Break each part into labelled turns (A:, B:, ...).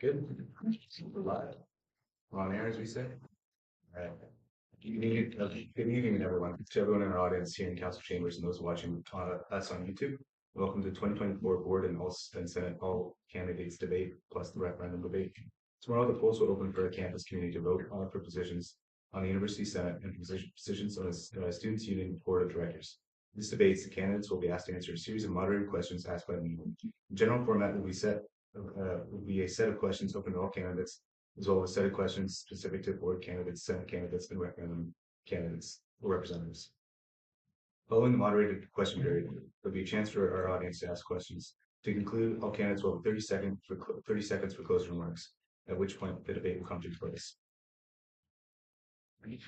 A: Good. We're live. We're on air, as we say. All right. Good evening, everyone. To everyone in our audience here in Council Chambers and those watching us on YouTube. Welcome to the 2024 Board and Senate All Candidates Debate plus the Referendum Debate. Tomorrow, the polls will open for the campus community to vote for positions on the University Senate and positions on the Students' Union Board of Directors. This debate, the candidates will be asked to answer a series of moderated questions asked by the meeting. The general format will be a set of questions open to all candidates, as well as a set of questions specific to board candidates, Senate candidates, and referendum candidates or representatives. Following the moderated question period, there'll be a chance for our audience to ask questions. To conclude, all candidates will have 30 seconds for closing remarks, at which point the debate will come to place. We're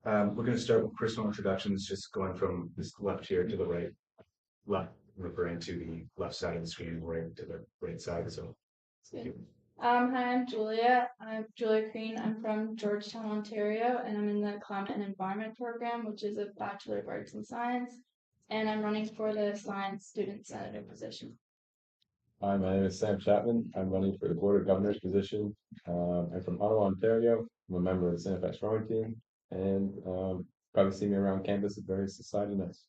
A: going to start with personal introductions, just going from this left here to the right, left referring to the left side of the screen, right to the right side. So, thank you.
B: Hi, I'm Julia. I'm Julia Green. I'm from Georgetown, Ontario, and I'm in the Climate and Environment program, which is a Bachelor of Arts in Science, and I'm running for the Science Student Senator position.
C: Hi, my name is Sam Chapman. I'm running for the Board of Governors position. I'm from Ottawa, Ontario. I'm a member of the Cinefx rowing team, and probably see me around campus at various society nights.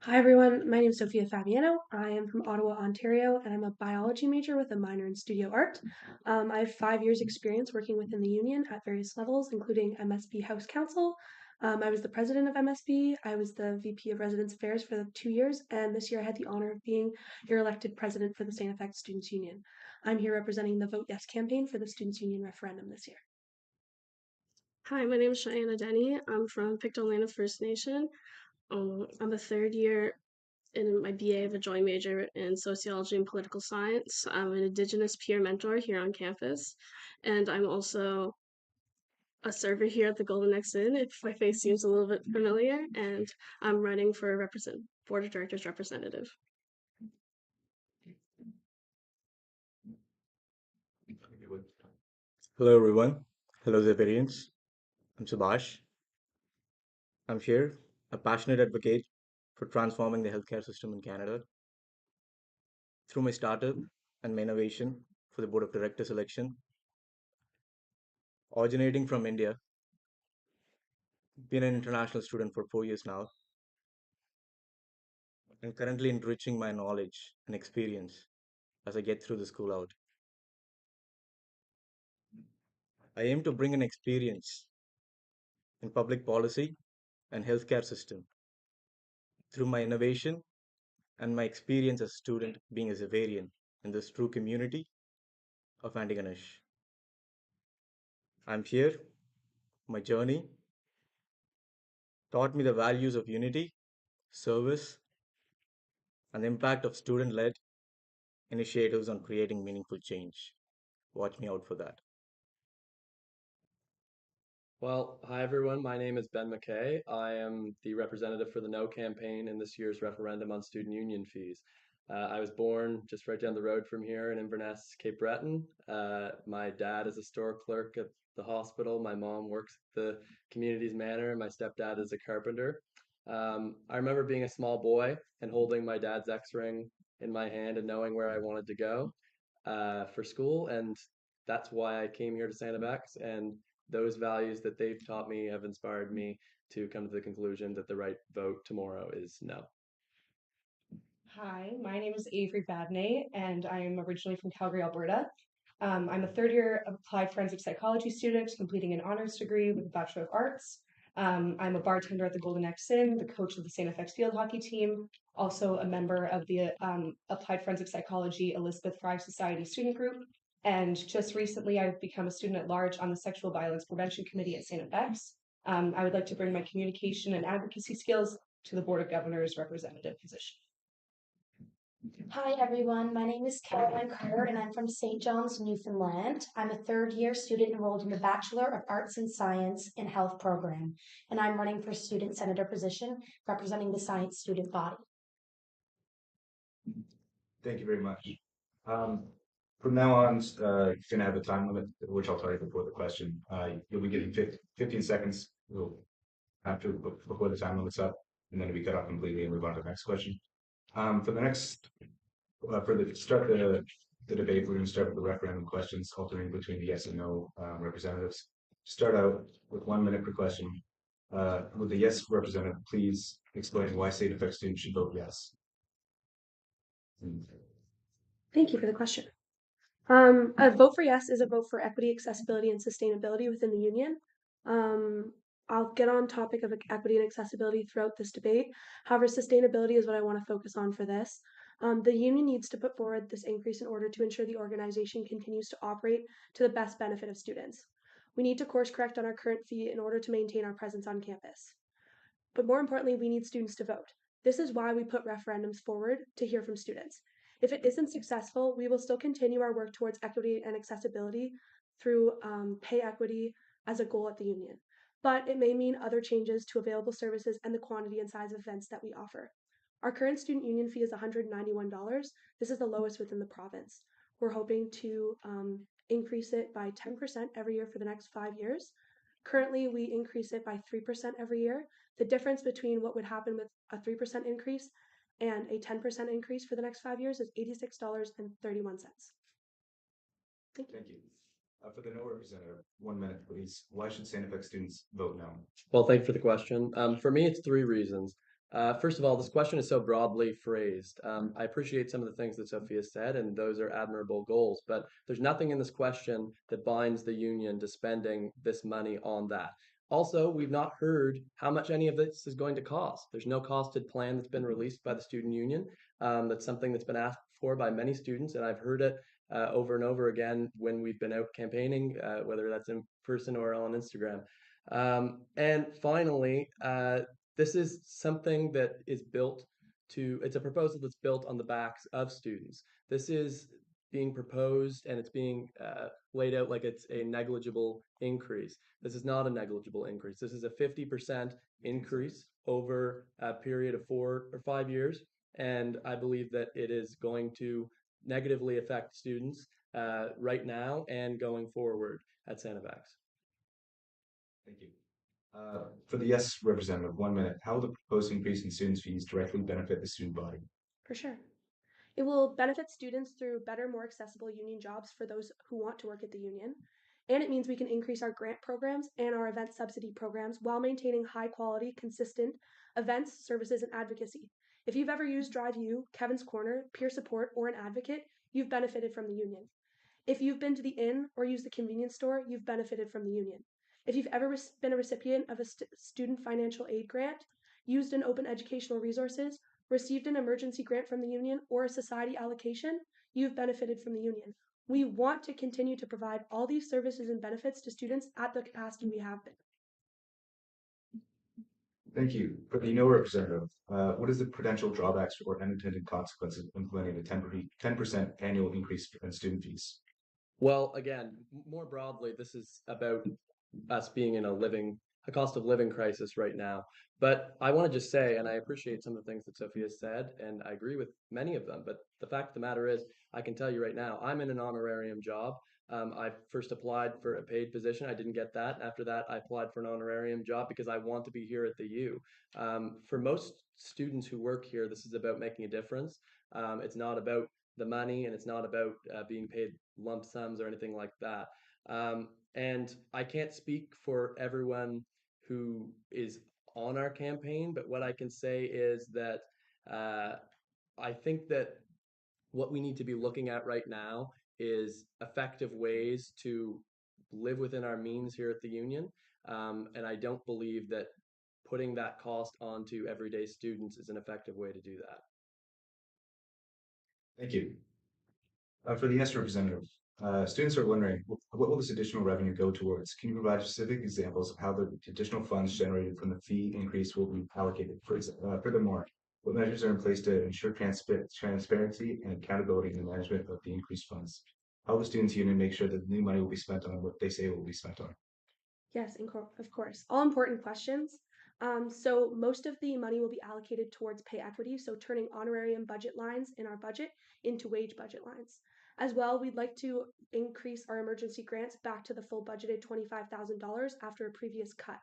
D: Hi everyone, my name is Sophia Fabiano. I am from Ottawa, Ontario, and I'm a biology major with a minor in studio art. I have 5 years experience working within the union at various levels, including MSB House Council. I was the president of MSB. I was the VP of Residence Affairs for 2 years, and this year I had the honor of being your elected president for the St. FX Students Union. I'm here representing the Vote Yes campaign for the Students Union referendum this year.
E: Hi, my name is Cheyenne Denny. I'm from Pictou First Nation. I'm a third year in my BA of a joint major in sociology and political science. I'm an Indigenous peer mentor here on campus, and I'm also a server here at the Golden X Inn, if my face seems a little bit familiar, and I'm running for board of directors representative.
F: Hello, everyone. Hello, Zephyrians. I'm Subhash. I'm here, a passionate advocate for transforming the healthcare system in Canada. Through my startup and my innovation for the Board of Directors election, originating from India, been an international student for 4 years now, and currently enriching my knowledge and experience as I get through the school out. I aim to bring an experience in public policy and healthcare system through my innovation and my experience as a student being a Xaverian in this true community of Antigonish. I'm here, my journey taught me the values of unity, service, and the impact of student-led initiatives on creating meaningful change. Watch me out for that.
G: Well, hi everyone. My name is Ben McKay. I am the representative for the No campaign in this year's referendum on student union fees. I was born just right down the road from here in Inverness, Cape Breton. My dad is a store clerk at the hospital. My mom works at the community's manor, and my stepdad is a carpenter. I remember being a small boy and holding my dad's X-ring in my hand and knowing where I wanted to go for school, and that's why I came here to Santa Bex. And those values that they've taught me have inspired me to come to the conclusion that the right vote tomorrow is no.
H: Hi, my name is Avery Badney, and I am originally from Calgary, Alberta. I'm a third year applied forensic psychology student completing an honors degree with a Bachelor of Arts. I'm a bartender at the Golden X Inn, the coach of the St. FX field hockey team, also a member of the Applied Forensic Psychology Elizabeth Fry Society student group. And just recently, I've become a student at large on the Sexual Violence Prevention Committee at St. FX. I would like to bring my communication and advocacy skills to the Board of Governors representative position.
I: Hi everyone, my name is Caroline Carter and I'm from St. John's, Newfoundland. I'm a third year student enrolled in the Bachelor of Arts and Science in Health program, and I'm running for student senator position representing the science student body.
A: Thank you very much. From now on, you're going to have a time limit, which I'll tell you before the question. You'll be getting 15 seconds before the time limit's up, and then we cut off completely and move on to the next question. For the start the debate. We're going to start with the referendum questions, alternating between the yes and no representatives. Start out with 1 minute per question. Would the yes representative please explain why state effect students should vote yes?
D: Thank you for the question. A vote for yes is a vote for equity, accessibility, and sustainability within the union. I'll get on topic of equity and accessibility throughout this debate. However, sustainability is what I want to focus on for this. The union needs to put forward this increase in order to ensure the organization continues to operate to the best benefit of students. We need to course correct on our current fee in order to maintain our presence on campus. But more importantly, we need students to vote. This is why we put referendums forward to hear from students. If it isn't successful, we will still continue our work towards equity and accessibility through pay equity as a goal at the union. But it may mean other changes to available services and the quantity and size of events that we offer. Our current student union fee is $191. This is the lowest within the province. We're hoping to increase it by 10% every year for the next 5 years. Currently, we increase it by 3% every year. The difference between what would happen with a 3% increase and a 10% increase for the next 5 years is $86.31. Thank you.
A: Thank you. For the no representative, 1 minute, please. Why should Santa Fe students vote no?
G: Well, thank you for the question. For me, it's 3 reasons. First of all, this question is so broadly phrased. I appreciate some of the things that Sophia said, and those are admirable goals, but there's nothing in this question that binds the union to spending this money on that. Also, we've not heard how much any of this is going to cost. There's no costed plan that's been released by the student union. That's something that's been asked for by many students, and I've heard it over and over again when we've been out campaigning, whether that's in person or on Instagram. And finally, this is something that is it's a proposal that's built on the backs of students. This is being proposed and it's being laid out like it's a negligible increase. This is not a negligible increase. This is a 50% increase over a period of 4 or 5 years. And I believe that it is going to negatively affect students right now and going forward at Santa Fe.
A: Thank you. For the yes representative, 1 minute. How will the proposed increase in students' fees directly benefit the student body?
D: For sure. It will benefit students through better, more accessible union jobs for those who want to work at the union. And it means we can increase our grant programs and our event subsidy programs while maintaining high quality, consistent events, services, and advocacy. If you've ever used TheU, Kevin's Corner, peer support, or an advocate, you've benefited from the union. If you've been to the inn or used the convenience store, you've benefited from the union. If you've ever been a recipient of a student financial aid grant, used an open educational resources, received an emergency grant from the union, or a society allocation, you've benefited from the union. We want to continue to provide all these services and benefits to students at the capacity we have been.
A: Thank you. For the no representative, what is the potential drawbacks or unintended consequences of implementing a 10% annual increase in student fees?
G: Well, again, more broadly, this is about us being in a cost of living crisis right now. But I want to just say, and I appreciate some of the things that Sophia said, and I agree with many of them. But the fact of the matter is, I can tell you right now, I'm in an honorarium job. I first applied for a paid position. I didn't get that. After that, I applied for an honorarium job because I want to be here at TheU. For most students who work here, this is about making a difference. It's not about the money, and it's not about being paid lump sums or anything like that. And I can't speak for everyone who is on our campaign, but what I can say is that I think that what we need to be looking at right now is effective ways to live within our means here at the union. And I don't believe that putting that cost onto everyday students is an effective way to do that.
A: Thank you. For the yes representative, students are wondering, what will this additional revenue go towards? Can you provide specific examples of how the additional funds generated from the fee increase will be allocated? Furthermore, what measures are in place to ensure transparency and accountability in the management of the increased funds? How will the students' union make sure that the new money will be spent on what they say it will be spent on?
D: Yes, of course. All important questions. So most of the money will be allocated towards pay equity, so turning honorarium budget lines in our budget into wage budget lines. As well, we'd like to increase our emergency grants back to the full budgeted $25,000 after a previous cut.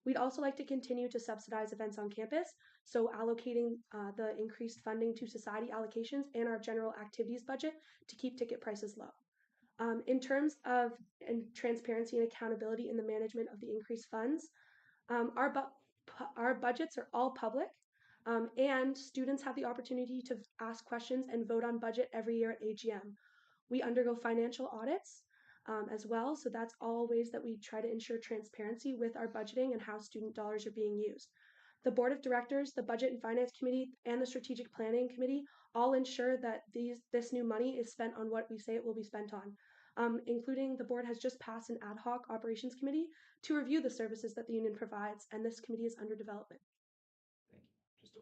D: We'd also like to continue to subsidize events on campus, so allocating the increased funding to society allocations and our general activities budget to keep ticket prices low. In terms of transparency and accountability in the management of the increased funds, our budgets are all public, and students have the opportunity to ask questions and vote on budget every year at AGM. We undergo financial audits as well, so that's all ways that we try to ensure transparency with our budgeting and how student dollars are being used. The board of directors, the budget and finance committee, and the strategic planning committee all ensure that this new money is spent on what we say it will be spent on. Including the board has just passed an ad hoc operations committee to review the services that the union provides, and this committee is under development.
A: Thank you.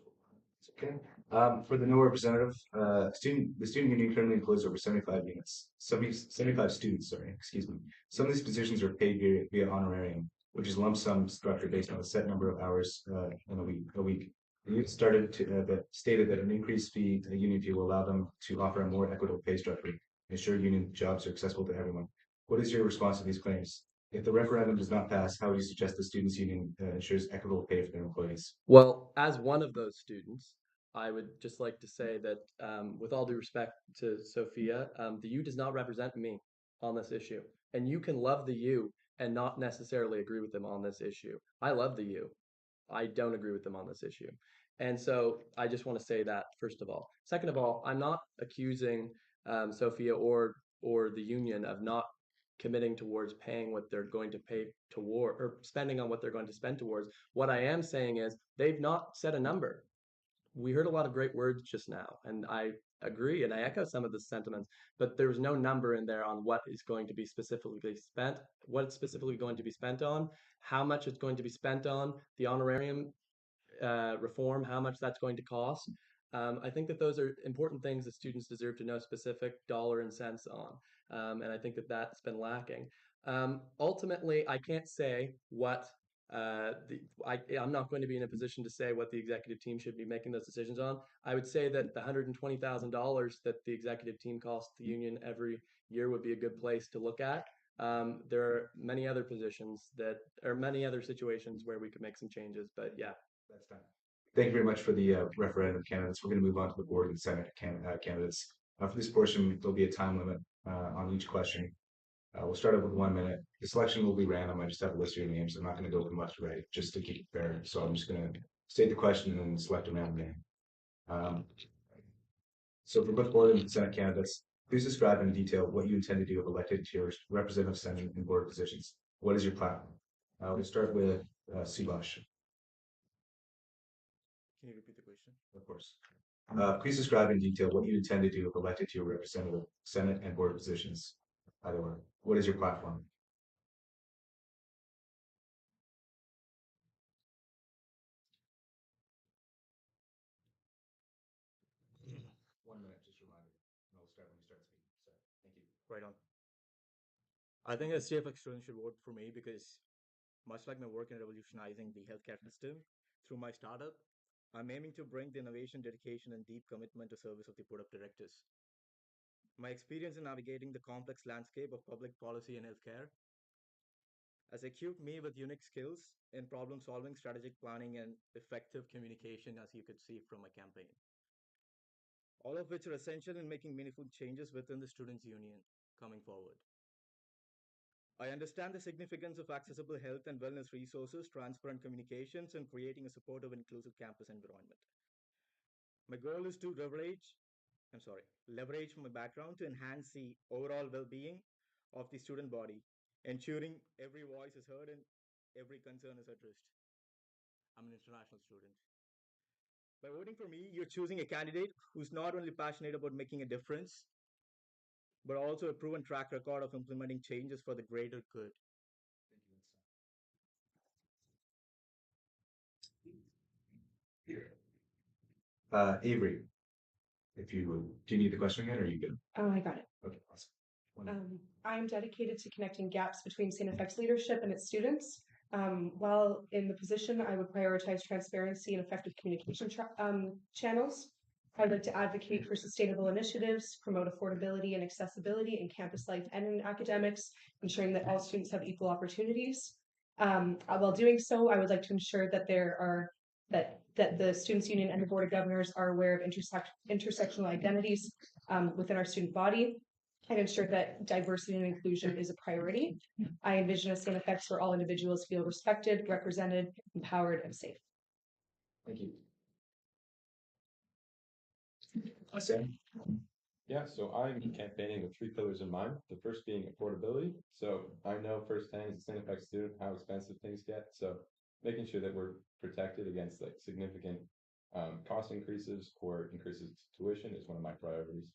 A: Just a okay. For the no representative, the student union currently employs over 75 units, 75 students, sorry, excuse me. Some of these positions are paid via honorarium, which is lump sum structure based on a set number of hours in a week. The union stated that an increased fee, a union fee, will allow them to offer a more equitable pay structure, ensure union jobs are accessible to everyone. What is your response to these claims? If the referendum does not pass, how would you suggest the students' union ensures equitable pay for their employees?
G: Well, as one of those students, I would just like to say that, with all due respect to Sophia, the U does not represent me on this issue. And you can love the U and not necessarily agree with them on this issue. I love the U. I don't agree with them on this issue. And so I just want to say that, first of all. Second of all, I'm not accusing Sophia or the union of not committing towards paying what they're going to pay toward, or spending on what they're going to spend towards. What I am saying is they've not set a number. We heard a lot of great words just now, and I agree and I echo some of the sentiments, but there's no number in there on what is going to be specifically spent, what it's specifically going to be spent on, how much it's going to be spent on, the honorarium reform, how much that's going to cost. I think that those are important things that students deserve to know specific dollar and cents on. And I think that that's been lacking. Ultimately, I can't say what I'm not going to be in a position to say what the executive team should be making those decisions on. I would say that the $120,000 that the executive team costs the union every year would be a good place to look at. There are many other positions that, or many other situations where we could make some changes, but yeah.
A: That's done. Thank you very much for the referendum candidates. We're going to move on to the board and Senate candidates. For this portion, there'll be a time limit on each question. We'll start out with 1 minute. The selection will be random. I just have a list of your names. I'm not going to go through much right, just to keep it fair. So I'm just going to state the question and then select a random name. So for both board and Senate candidates, please describe in detail what you intend to do if elected to your representative Senate and board positions. What is your platform? We'll start with Subash.
F: Can you repeat the question?
A: Of course. Please describe in detail what you intend to do if elected to your representative Senate and board positions. Either one. What is your platform? One minute, just a reminder. And I'll start when you start speaking. So, thank you.
F: Right on. I think as CFX students should vote for me because, much like my work in revolutionizing the healthcare system through my startup, I'm aiming to bring the innovation, dedication, and deep commitment to service of the board of directors. My experience in navigating the complex landscape of public policy and healthcare has equipped me with unique skills in problem solving, strategic planning, and effective communication, as you could see from my campaign. All of which are essential in making meaningful changes within the Students' Union coming forward. I understand the significance of accessible health and wellness resources, transparent communications, and creating a supportive and inclusive campus environment. My goal is to leverage my background to enhance the overall well-being of the student body, ensuring every voice is heard and every concern is addressed. I'm an international student. By voting for me, you're choosing a candidate who's not only passionate about making a difference, but also a proven track record of implementing changes for the greater good.
A: Avery, if you would, do you need the question again or are you good?
H: Oh, I got it.
A: Okay, awesome.
H: I'm dedicated to connecting gaps between StFX leadership and its students. While in the position, I would prioritize transparency and effective communication channels. I'd like to advocate for sustainable initiatives, promote affordability and accessibility in campus life and in academics, ensuring that all students have equal opportunities. While doing so, I would like to ensure that that the Students' Union and the Board of Governors are aware of intersectional identities within our student body and ensure that diversity and inclusion is a priority. I envision a same effects where all individuals feel respected, represented, empowered, and safe.
A: Thank you. Sam?
C: Yeah, so I'm campaigning with 3 pillars in mind. The first being affordability. So I know firsthand as a Cineplex student how expensive things get. So making sure that we're protected against like significant cost increases or increases to tuition is one of my priorities.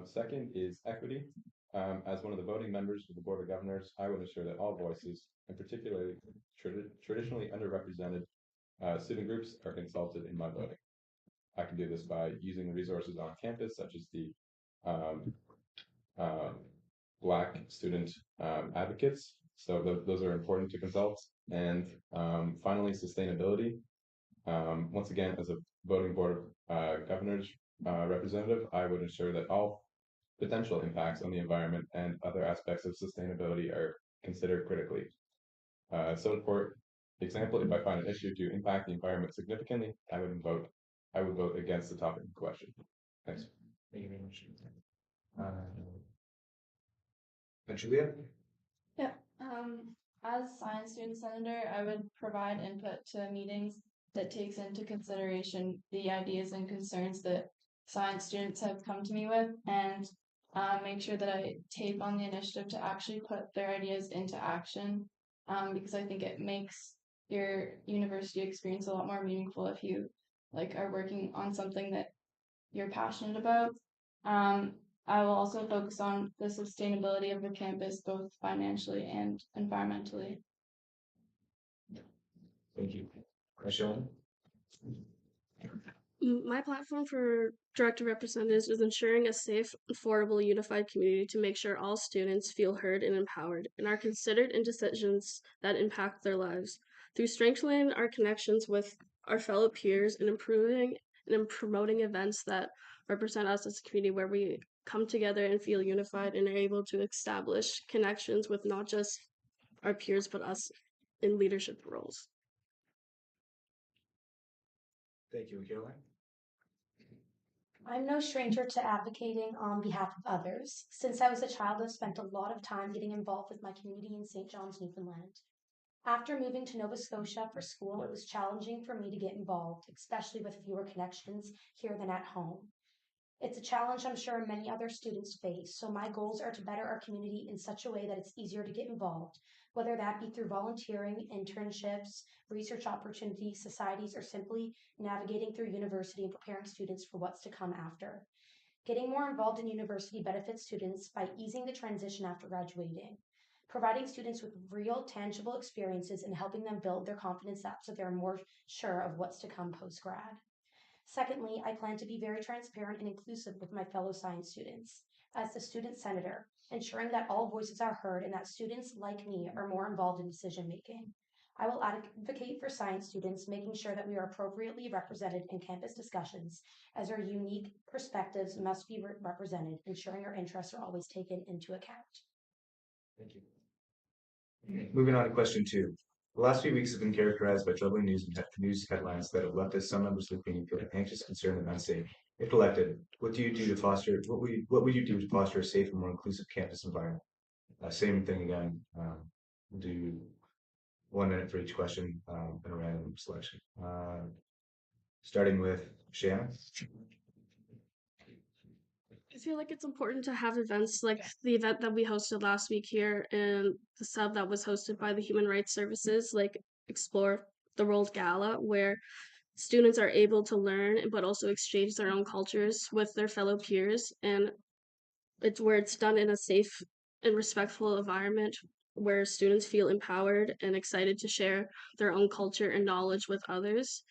C: Second is equity. As one of the voting members of the Board of Governors, I would ensure that all voices, and particularly traditionally underrepresented student groups, are consulted in my voting. I can do this by using the resources on campus, such as the um, Black student advocates. So those are important to consult. And finally, sustainability. Once again, as a voting Board of Governors representative, I would ensure that all potential impacts on the environment and other aspects of sustainability are considered critically. So for example, if I find an issue to impact the environment significantly, I would vote against the topic in question. Thanks.
A: Thank you very much. Julia?
B: Yeah. As science student senator, I would provide input to meetings that takes into consideration the ideas and concerns that science students have come to me with, and make sure that I take on the initiative to actually put their ideas into action. Because I think it makes your university experience a lot more meaningful if you like are working on something that you're passionate about. I will also focus on the sustainability of the campus, both financially and environmentally.
A: Thank you. Michelle?
E: My platform for director representatives is ensuring a safe, affordable, unified community to make sure all students feel heard and empowered and are considered in decisions that impact their lives. Through strengthening our connections with our fellow peers and improving and promoting events that represent us as a community where we come together and feel unified and are able to establish connections with not just our peers but us in leadership roles.
A: Thank you, Caroline.
I: I'm no stranger to advocating on behalf of others. Since I was a child, I've spent a lot of time getting involved with my community in St. John's, Newfoundland. After moving to Nova Scotia for school, it was challenging for me to get involved, especially with fewer connections here than at home. It's a challenge I'm sure many other students face, so my goals are to better our community in such a way that it's easier to get involved, whether that be through volunteering, internships, research opportunities, societies, or simply navigating through university and preparing students for what's to come after. Getting more involved in university benefits students by easing the transition after graduating, providing students with real, tangible experiences and helping them build their confidence up so they're more sure of what's to come post-grad. Secondly, I plan to be very transparent and inclusive with my fellow science students. As the student senator, ensuring that all voices are heard and that students like me are more involved in decision making. I will advocate for science students, making sure that we are appropriately represented in campus discussions, as our unique perspectives must be represented, ensuring our interests are always taken into account.
A: Thank you. Moving on to question 2. The last few weeks have been characterized by troubling news headlines that have left us some members of the community feeling anxious, concerned, and unsafe. If elected, what do you do to foster? What would you do to foster a safe and more inclusive campus environment? Same thing again. We'll do 1 minute for each question and a random selection. Starting with Shanna.
E: I feel like it's important to have events like the event that we hosted last week here and the sub that was hosted by the Human Rights Services, like Explore the World Gala, where students are able to learn but also exchange their own cultures with their fellow peers. And it's where it's done in a safe and respectful environment where students feel empowered and excited to share their own culture and knowledge with others.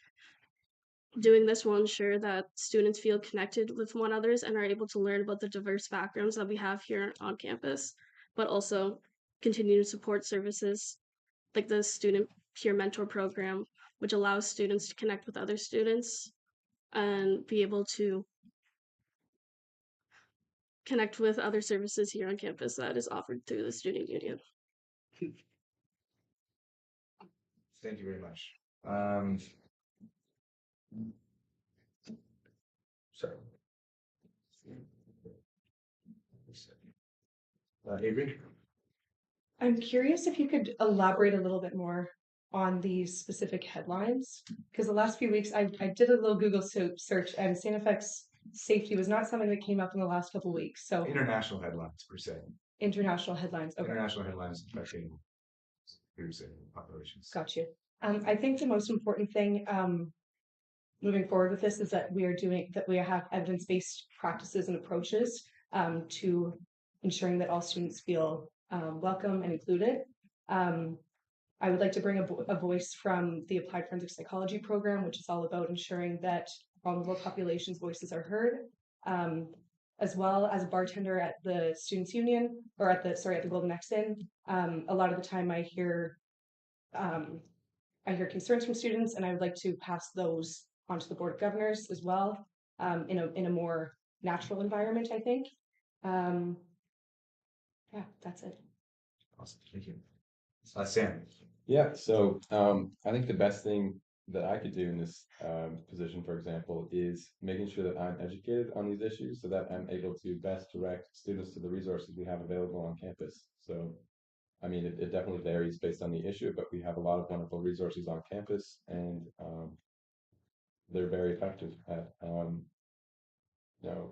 E: Doing this will ensure that students feel connected with one another and are able to learn about the diverse backgrounds that we have here on campus, but also continue to support services like the Student Peer Mentor Program, which allows students to connect with other students and be able to connect with other services here on campus that is offered through the Student Union.
A: Thank you very much. Sorry. Avery?
H: I'm curious if you could elaborate a little bit more on these specific headlines, because the last few weeks I did a little Google search, and SANFX safety was not something that came up in the last couple of weeks. So
A: International headlines, per se.
H: International headlines. Okay.
A: International headlines affecting groups and populations.
H: Got you. I think the most important thing moving forward with this is that we have evidence-based practices and approaches to ensuring that all students feel welcome and included. I would like to bring a voice from the Applied Forensic Psychology program, which is all about ensuring that vulnerable populations' voices are heard. As well as a bartender at the Students' Union, or at the Golden X Inn, a lot of the time I hear concerns from students, and I would like to pass those onto the Board of Governors as well, in a more natural environment, I think. Yeah, that's it.
A: Awesome, thank you. Sam.
C: Yeah, so I think the best thing that I could do in this position, for example, is making sure that I'm educated on these issues so that I'm able to best direct students to the resources we have available on campus. So, I mean, it definitely varies based on the issue, but we have a lot of wonderful resources on campus, and they're very effective at,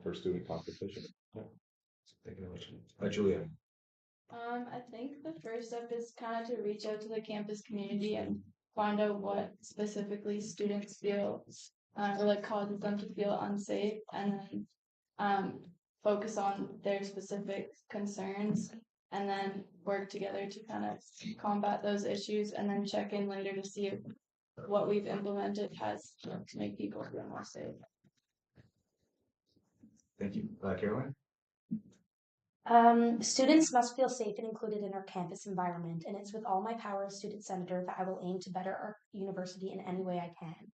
C: for student consultation. Yeah.
A: Thank you very much. Julia.
B: I think the first step is kind of to reach out to the campus community and find out what specifically students feel or like causes them to feel unsafe, and then focus on their specific concerns, and then work together to kind of combat those issues, and then check in later to see if what we've implemented has to make people feel more safe.
A: Thank you. Caroline?
I: Students must feel safe and included in our campus environment, and it's with all my power as student senator that I will aim to better our university in any way I can.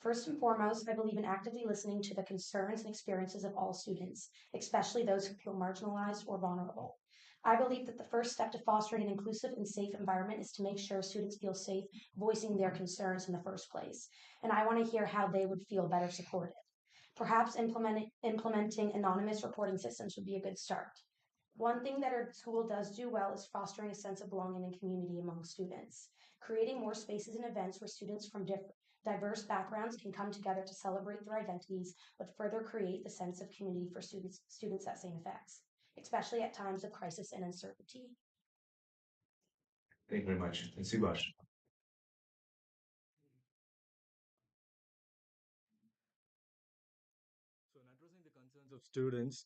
I: First and foremost, I believe in actively listening to the concerns and experiences of all students, especially those who feel marginalized or vulnerable. I believe that the first step to fostering an inclusive and safe environment is to make sure students feel safe voicing their concerns in the first place, and I want to hear how they would feel better supported. Perhaps implementing anonymous reporting systems would be a good start. One thing that our school does do well is fostering a sense of belonging and community among students. Creating more spaces and events where students from diverse backgrounds can come together to celebrate their identities would further create the sense of community for students at SANFX, especially at times of crisis and uncertainty.
A: Thank you very much. And Subash.
F: So, in addressing the concerns of students,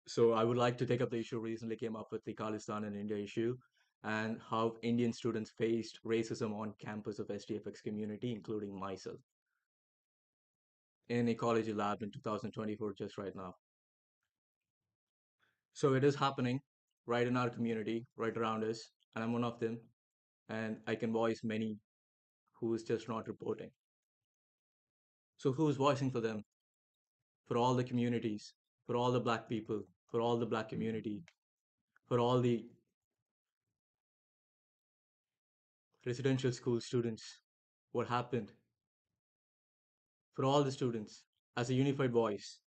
F: so I would like to take up the issue recently came up with the Khalistan and India issue, and how Indian students faced racism on campus of STFX community, including myself, in ecology lab in 2024, just right now. So it is happening right in our community, right around us, and I'm one of them, and I can voice many who is just not reporting. So who is voicing for them? For all the communities, for all the Black people, for all the Black community, for all the residential school students. What happened? For all the students, as a unified voice.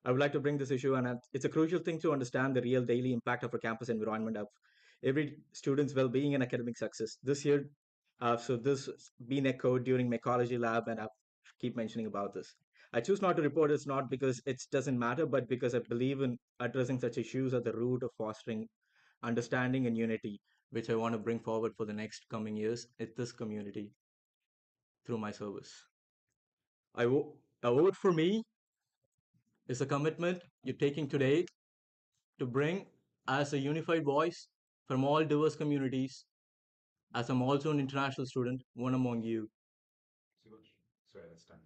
F: I would like to bring this issue, and it's a crucial thing to understand the real daily impact of a campus environment of every student's well-being and academic success. This year, so this has been echoed during my ecology lab, and I keep mentioning about this. I choose not to report it's not because it doesn't matter, but because I believe in addressing such issues at the root of fostering understanding and unity, which I want to bring forward for the next coming years at this community through my service. A vote for me is a commitment you're taking today to bring as a unified voice from all diverse communities, as I'm also an international student, one among you.
A: Sorry, that's done.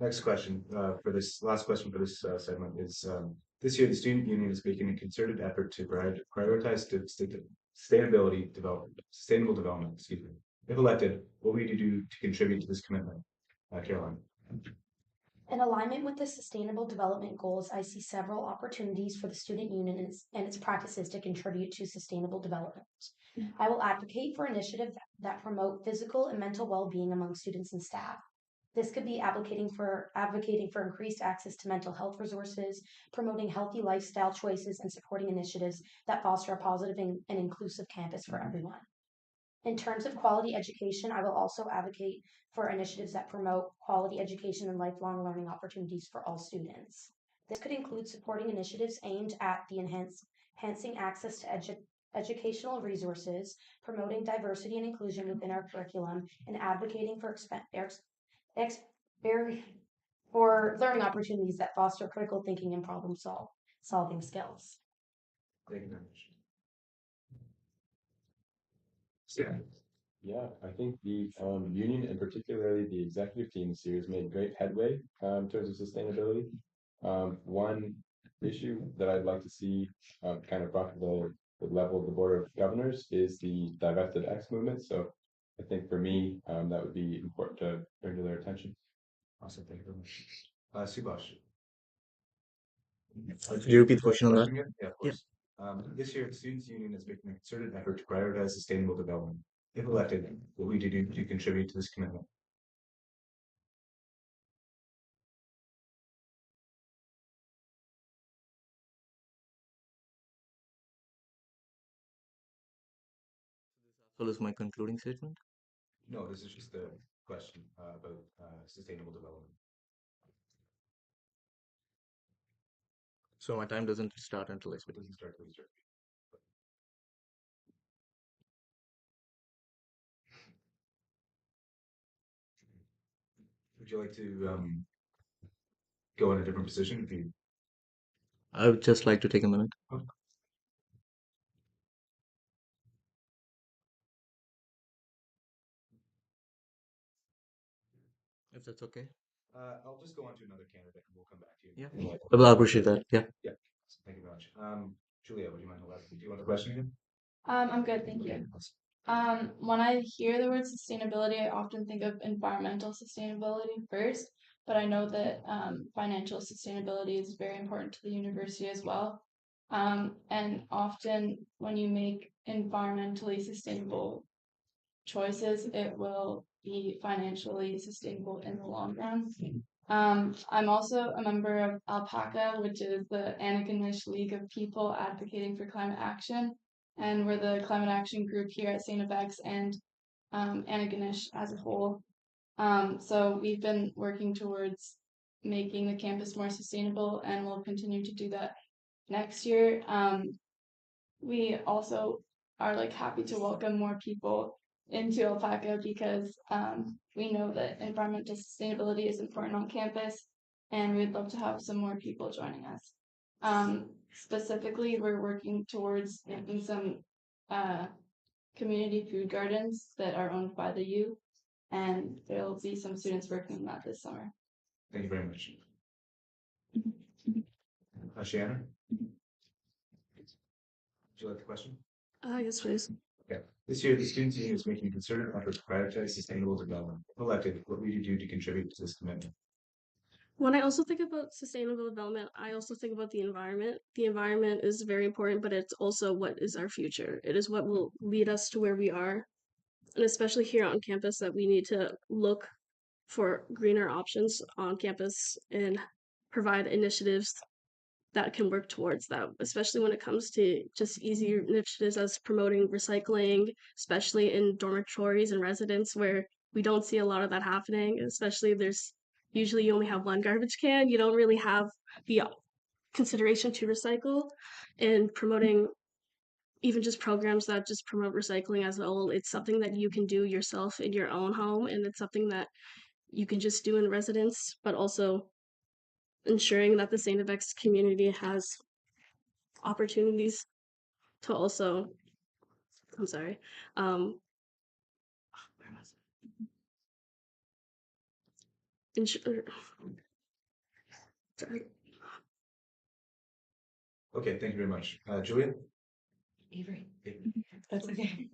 A: Next question for this last question for this segment is this year the student union is making a concerted effort to prioritize sustainable development. Excuse me. If elected, what will you do to contribute to this commitment, Caroline?
I: In alignment with the Sustainable Development Goals, I see several opportunities for the student union and its practices to contribute to sustainable development. I will advocate for initiatives that promote physical and mental well-being among students and staff. This could be advocating for increased access to mental health resources, promoting healthy lifestyle choices, and supporting initiatives that foster a positive and inclusive campus for everyone. In terms of quality education, I will also advocate for initiatives that promote quality education and lifelong learning opportunities for all students. This could include supporting initiatives aimed at enhancing access to educational resources, promoting diversity and inclusion within our curriculum, and advocating for for learning opportunities that foster critical thinking and solving skills.
A: Thank you very much.
C: Yeah, I think the union and particularly the executive team this year has made great headway in terms of sustainability. One issue that I'd like to see kind of brought to the level of the Board of Governors is the divested X movement. So I think for me, that would be important to bring to their attention.
A: Awesome, thank you very much. Subhash.
F: Could you repeat the question on that?
A: Yeah, of course. This year, the Students' Union is making a concerted effort to prioritize sustainable development. If elected, what will you do to contribute to this commitment?
F: So this is my concluding statement.
A: No, this is just a question about sustainable development.
F: So my time doesn't start until I speak.
A: It doesn't start till you start. Would you like to go in a different position? If you...
F: I would just like to take a minute. If that's okay.
A: I'll just go on to another candidate and we'll come back to you.
F: Yeah. Well, I appreciate that. Yeah.
A: Yeah. Thank you very much. Julia, would you mind do you want a question again?
B: I'm good, thank you. When I hear the word sustainability, I often think of environmental sustainability first, but I know that financial sustainability is very important to the university as well. And often when you make environmentally sustainable choices, it will be financially sustainable in the long run. I'm also a member of Alpaca, which is the Antigonish League of People advocating for climate action. And we're the climate action group here at St. FX and Antigonish as a whole. So we've been working towards making the campus more sustainable and we'll continue to do that next year. We also are like happy to welcome more people into Alpaca because we know that environmental sustainability is important on campus and we'd love to have some more people joining us. Specifically, we're working towards making some community food gardens that are owned by TheU, and there'll be some students working on that this summer.
A: Thank you very much. Shannon? Would you like the question?
E: Yes, please.
A: Okay. This year, the Students' Union is making a concerted effort to prioritize sustainable development. If elected, what will you do to contribute to this commitment?
E: When I also think about sustainable development, I also think about the environment. The environment is very important, but it's also what is our future. It is what will lead us to where we are. And especially here on campus, that we need to look for greener options on campus and provide initiatives that can work towards that, especially when it comes to just easier initiatives as promoting recycling, especially in dormitories and residents where we don't see a lot of that happening, especially there's usually you only have one garbage can, you don't really have the consideration to recycle, and promoting even just programs that just promote recycling as a whole. It's something that you can do yourself in your own home, and it's something that you can just do in residence, but also ensuring that the St. FX community has opportunities to also, I'm sorry, ensure, sorry.
A: Okay, thank you very much. Julia?
H: Avery. That's okay.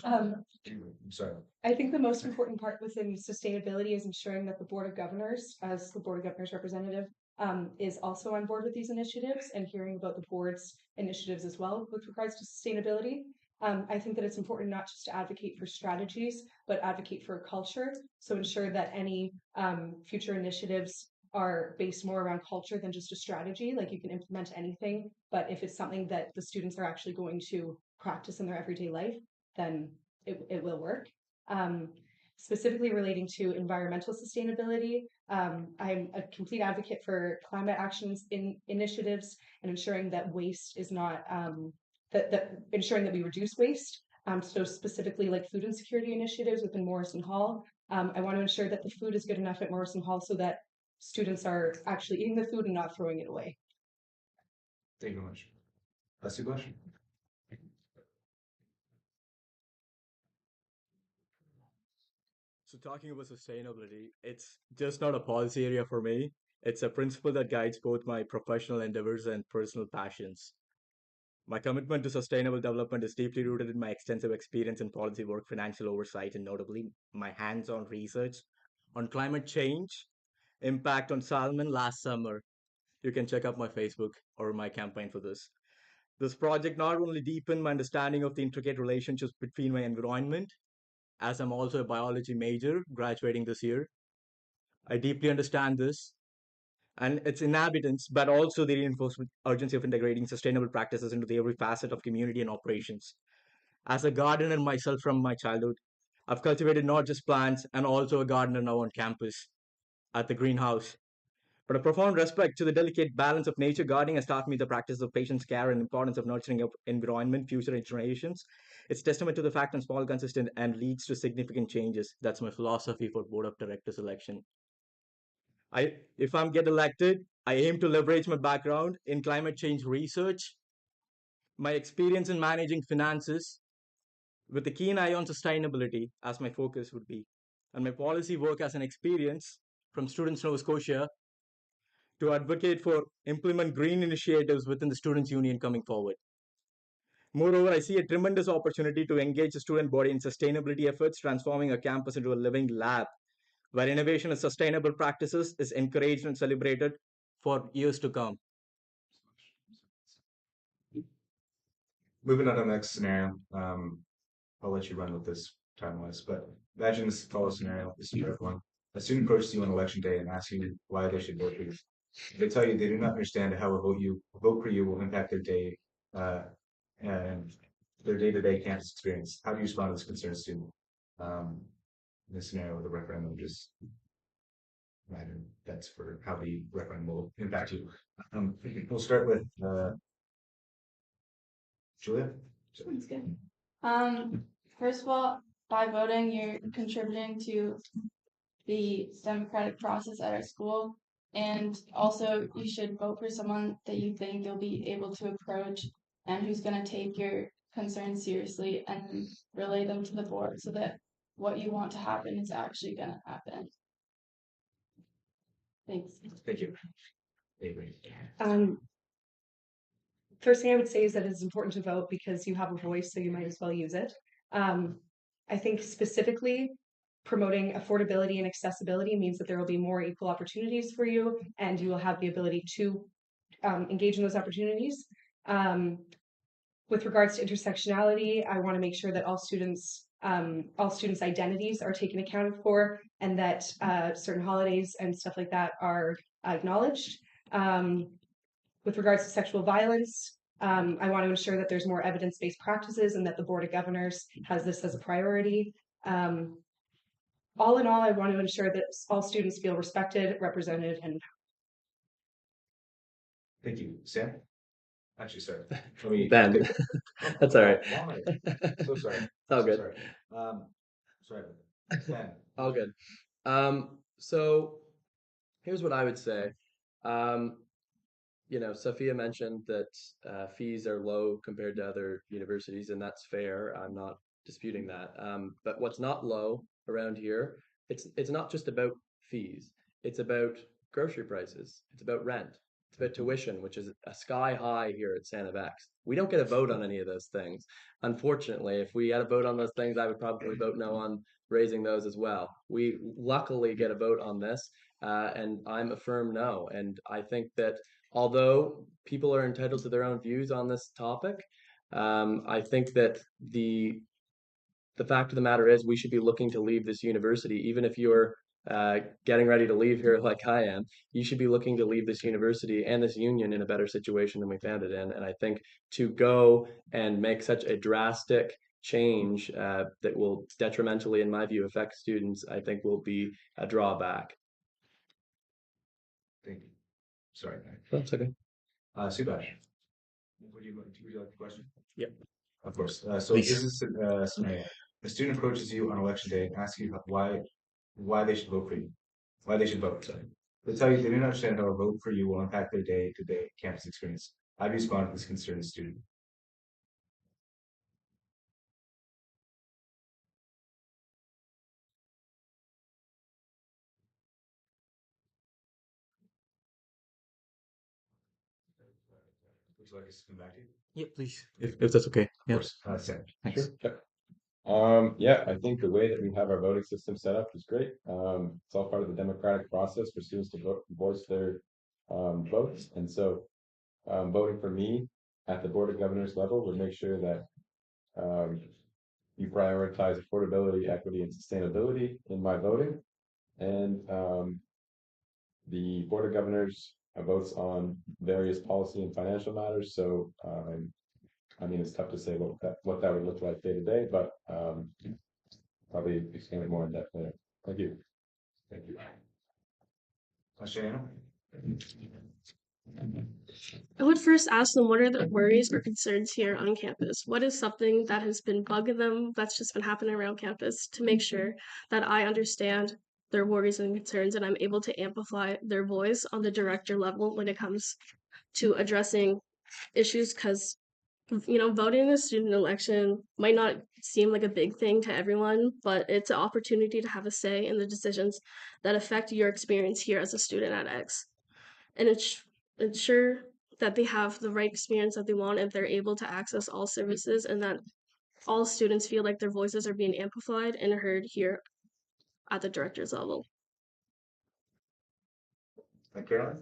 A: I'm sorry.
H: I think the most important part within sustainability is ensuring that the Board of Governors, as the Board of Governors representative, is also on board with these initiatives and hearing about the board's initiatives as well with regards to sustainability. I think that it's important not just to advocate for strategies, but advocate for a culture. So ensure that any future initiatives are based more around culture than just a strategy. Like you can implement anything, but if it's something that the students are actually going to practice in their everyday life, then it will work. Specifically relating to environmental sustainability, I'm a complete advocate for climate actions in initiatives and ensuring that waste is not that ensuring that we reduce waste. So specifically like food insecurity initiatives within Morrison Hall. I want to ensure that the food is good enough at Morrison Hall so that students are actually eating the food and not throwing it away.
A: Thank you very much. That's your question.
F: So talking about sustainability, it's just not a policy area for me. It's a principle that guides both my professional endeavors and personal passions. My commitment to sustainable development is deeply rooted in my extensive experience in policy work, financial oversight, and notably my hands-on research on climate change, impact on salmon last summer. You can check out my Facebook or my campaign for this. This project not only deepened my understanding of the intricate relationships between my environment, as I'm also a biology major graduating this year, I deeply understand this and its inhabitants, but also the reinforcement urgency of integrating sustainable practices into the every facet of community and operations. As a gardener myself from my childhood, I've cultivated not just plants and also a gardener now on campus at the greenhouse. But a profound respect to the delicate balance of nature gardening has taught me the practice of patience, care, and importance of nurturing our environment, future generations. It's testament to the fact and small, consistent, and leads to significant changes. That's my philosophy for board of directors election. If I'm get elected, I aim to leverage my background in climate change research, my experience in managing finances, with a keen eye on sustainability as my focus would be, and my policy work as an experience from Students Nova Scotia to advocate for implement green initiatives within the Students' Union coming forward. Moreover, I see a tremendous opportunity to engage the student body in sustainability efforts, transforming a campus into a living lab where innovation and sustainable practices is encouraged and celebrated for years to come.
A: Moving on to the next scenario. I'll let you run with this time-wise, but imagine this follow scenario. This is for everyone. A student approaches you on election day and asks you why they should vote for you. They tell you they do not understand how vote for you will impact their day and their day-to-day campus experience. How do you respond to this concerned student? In this scenario, the referendum just imagine that's for how the referendum will impact you. We'll start with Julia.
B: Sounds good. First of all, by voting, you're contributing to the democratic process at our school. And also, you should vote for someone that you think you'll be able to approach and who's going to take your concerns seriously and relay them to the board so that what you want to happen is actually going to happen. Thanks.
A: Thank you. Avery.
H: First thing I would say is that it's important to vote because you have a voice, so you might as well use it. I think specifically promoting affordability and accessibility means that there will be more equal opportunities for you and you will have the ability to engage in those opportunities. With regards to intersectionality, I want to make sure that all students' identities are taken account for and that certain holidays and stuff like that are acknowledged. With regards to sexual violence, I want to ensure that there's more evidence-based practices and that the Board of Governors has this as a priority. All in all, I want to ensure that all students feel respected, represented, and
A: Thank you. Sam? Actually, sorry. Let me
G: Ben. That's all right.
A: Why? So sorry.
G: It's all good.
A: Sorry. Sorry. Ben.
G: All good. So here's what I would say. Sophia mentioned that fees are low compared to other universities, and that's fair. I'm not disputing that. But what's not low around here, it's not just about fees. It's about grocery prices. It's about rent. It's about tuition, which is a sky high here at Santa Vex. We don't get a vote on any of those things. Unfortunately, if we had a vote on those things, I would probably vote no on raising those as well. We luckily get a vote on this, and I'm a firm no. And I think that although people are entitled to their own views on this topic, I think that the fact of the matter is we should be looking to leave this university, even if you're getting ready to leave here like I am. You should be looking to leave this university and this union in a better situation than we found it in. And I think to go and make such a drastic change that will detrimentally, in my view, affect students, I think will be a drawback.
A: Thank you. Sorry.
G: That's okay.
A: Subash, would you like the question?
F: Yep.
A: Of course. So
F: Please.
A: this is a scenario. A student approaches you on election day and asks you why they should vote for you, why they should vote. Sorry. They tell you they don't understand how a vote for you will impact their day-to-day campus experience. How do you respond to this concerned student? Would you like us to come back to you?
F: Yeah, please. If that's okay.
A: Of
F: Yeah.
A: course. Sam.
F: Thanks.
C: Sure. Yeah, I think the way that we have our voting system set up is great. It's all part of the democratic process for students to voice their votes. And so voting for me at the Board of Governors level would make sure that you prioritize affordability, equity, and sustainability in my voting. And the Board of Governors votes on various policy and financial matters. So I mean, it's tough to say what that would look like day to day, but probably explain it more in depth later. Thank you.
A: Thank you. Shayana?
E: I would first ask them what are their worries or concerns here on campus? What is something that has been bugging them that's just been happening around campus to make sure that I understand their worries and concerns and I'm able to amplify their voice on the director level when it comes to addressing issues because voting in a student election might not seem like a big thing to everyone, but it's an opportunity to have a say in the decisions that affect your experience here as a student at X. And ensure that they have the right experience that they want and they're able to access all services and that all students feel like their voices are being amplified and heard here at the director's level.
A: Caroline?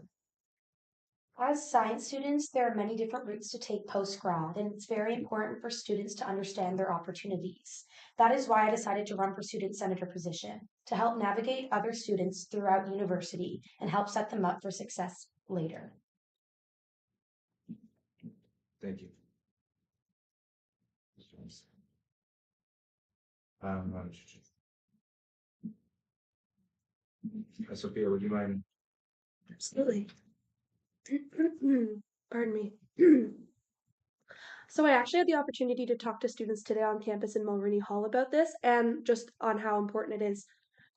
I: As science students, there are many different routes to take post-grad, and it's very important for students to understand their opportunities. That is why I decided to run for student senator position, to help navigate other students throughout university and help set them up for success later.
A: Thank you. Sophia, would you mind?
D: Absolutely. Pardon me. So I actually had the opportunity to talk to students today on campus in Mulroney Hall about this and just on how important it is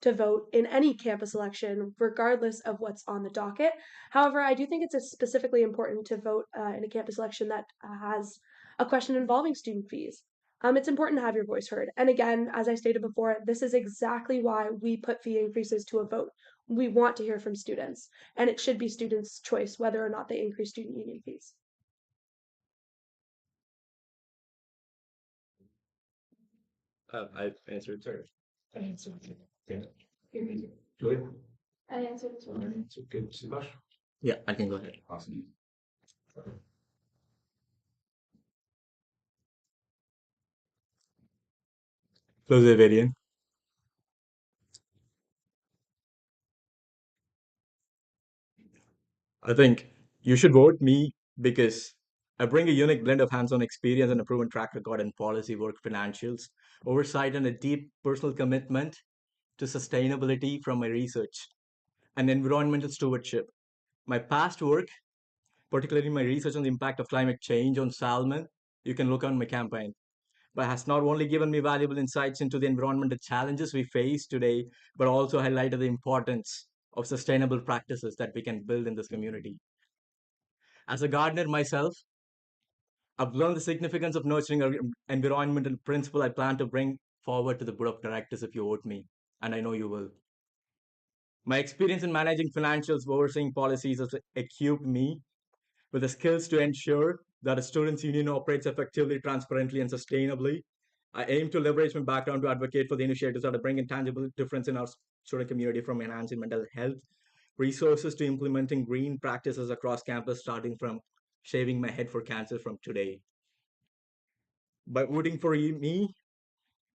D: to vote in any campus election, regardless of what's on the docket. However, I do think it's specifically important to vote in a campus election that has a question involving student fees. It's important to have your voice heard. And again, as I stated before, this is exactly why we put fee increases to a vote. We want to hear from students, and it should be students' choice whether or not they increase student union fees.
G: I answered.
A: Sorry. I answered. Okay. Julia?
B: I answered as well.
A: So good. Subash?
F: Yeah, I can go ahead.
A: Awesome.
F: Close the variant. I think you should vote me because I bring a unique blend of hands-on experience and a proven track record in policy work, financials, oversight, and a deep personal commitment to sustainability from my research and environmental stewardship. My past work, particularly my research on the impact of climate change on salmon, you can look on my campaign, but has not only given me valuable insights into the environmental challenges we face today, but also highlighted the importance of sustainable practices that we can build in this community. As a gardener myself, I've learned the significance of nurturing an environmental principle I plan to bring forward to the board of directors if you vote me, and I know you will. My experience in managing financials, overseeing policies has equipped me with the skills to ensure that a students' union operates effectively, transparently, and sustainably. I aim to leverage my background to advocate for the initiatives that bring a tangible difference in our student community, from enhancing mental health resources to implementing green practices across campus, starting from shaving my head for cancer from today. By voting for me,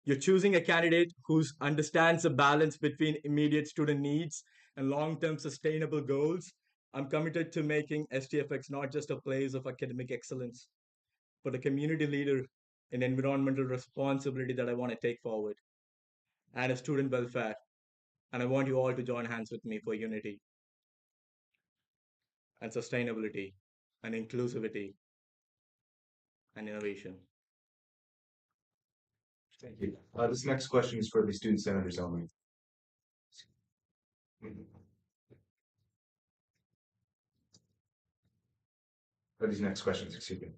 F: you're choosing a candidate who understands the balance between immediate student needs and long-term sustainable goals. I'm committed to making STFX not just a place of academic excellence, but a community leader in environmental responsibility that I want to take forward, and a student welfare. And I want you all to join hands with me for unity and sustainability and inclusivity and innovation.
A: Thank you. This next question is for the student senators only. These next questions, excuse me.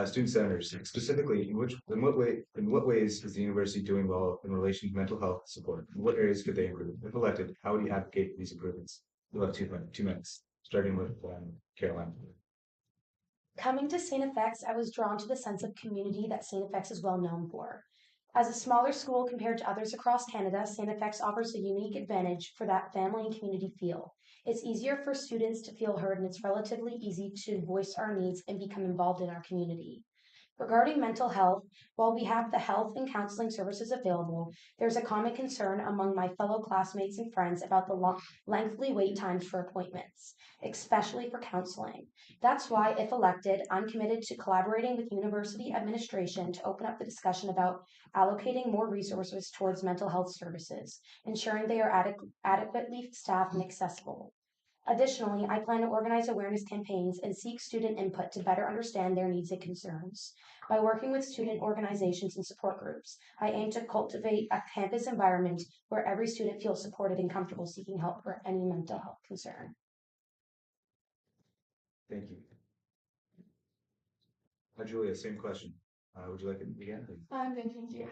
A: Student senators, specifically, in what ways is the university doing well in relation to mental health support? In what areas could they improve? If elected, how would you advocate for these improvements? You'll have 2 minutes, starting with Caroline.
I: Coming to St. FX, I was drawn to the sense of community that St. FX is well known for. As a smaller school compared to others across Canada, St. FX offers a unique advantage for that family and community feel. It's easier for students to feel heard, and it's relatively easy to voice our needs and become involved in our community. Regarding mental health, while we have the health and counseling services available, there's a common concern among my fellow classmates and friends about the lengthy wait times for appointments, especially for counseling. That's why, if elected, I'm committed to collaborating with university administration to open up the discussion about allocating more resources towards mental health services, ensuring they are adequately staffed and accessible. Additionally, I plan to organize awareness campaigns and seek student input to better understand their needs and concerns. By working with student organizations and support groups, I aim to cultivate a campus environment where every student feels supported and comfortable seeking help for any mental health concern.
A: Thank you. Julia, same question. Would you like it again?
B: I'm good, thank you.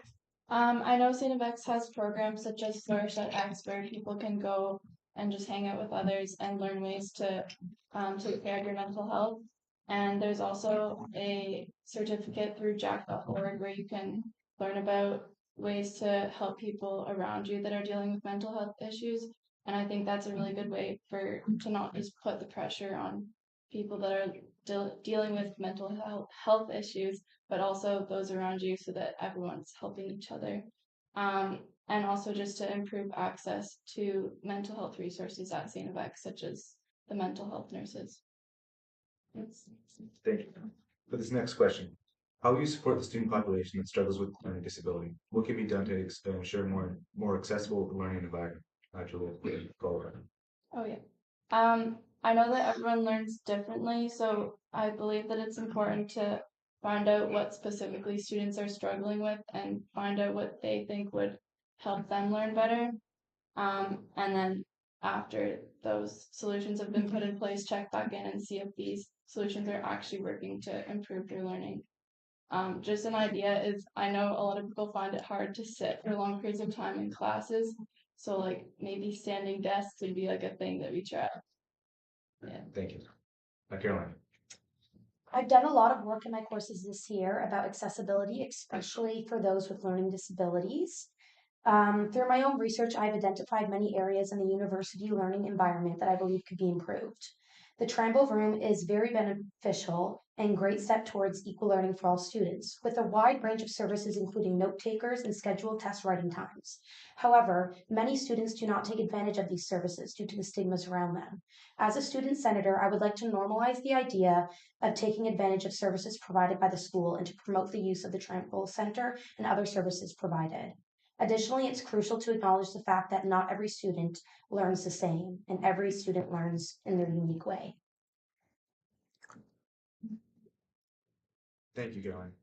B: I know St. FX has programs such as Flourish at X where people can go and just hang out with others and learn ways to take care of your mental health. And there's also a certificate through jack.org where you can learn about ways to help people around you that are dealing with mental health issues. And I think that's a really good way to not just put the pressure on people that are dealing with mental health issues, but also those around you so that everyone's helping each other. And also just to improve access to mental health resources at St. FX, such as the mental health nurses.
A: Thank you. For this next question, how will you support the student population that struggles with learning disability? What can be done to ensure more accessible learning environment? Julia, go ahead.
B: Oh yeah. I know that everyone learns differently, so I believe that it's important to find out what specifically students are struggling with and find out what they think would help them learn better. And then after those solutions have been put in place, check back in and see if these solutions are actually working to improve their learning. Just an idea is I know a lot of people find it hard to sit for long periods of time in classes. So like maybe standing desks would be like a thing that we try. Yeah.
A: Thank you. Caroline.
I: I've done a lot of work in my courses this year about accessibility, especially for those with learning disabilities. Through my own research, I've identified many areas in the university learning environment that I believe could be improved. The Trambo Room is very beneficial and great step towards equal learning for all students, with a wide range of services including note takers and scheduled test writing times. However, many students do not take advantage of these services due to the stigmas around them. As a student senator, I would like to normalize the idea of taking advantage of services provided by the school and to promote the use of the Trambo Center and other services provided. Additionally, it's crucial to acknowledge the fact that not every student learns the same, and every student learns in their unique way.
A: Thank you, Caroline.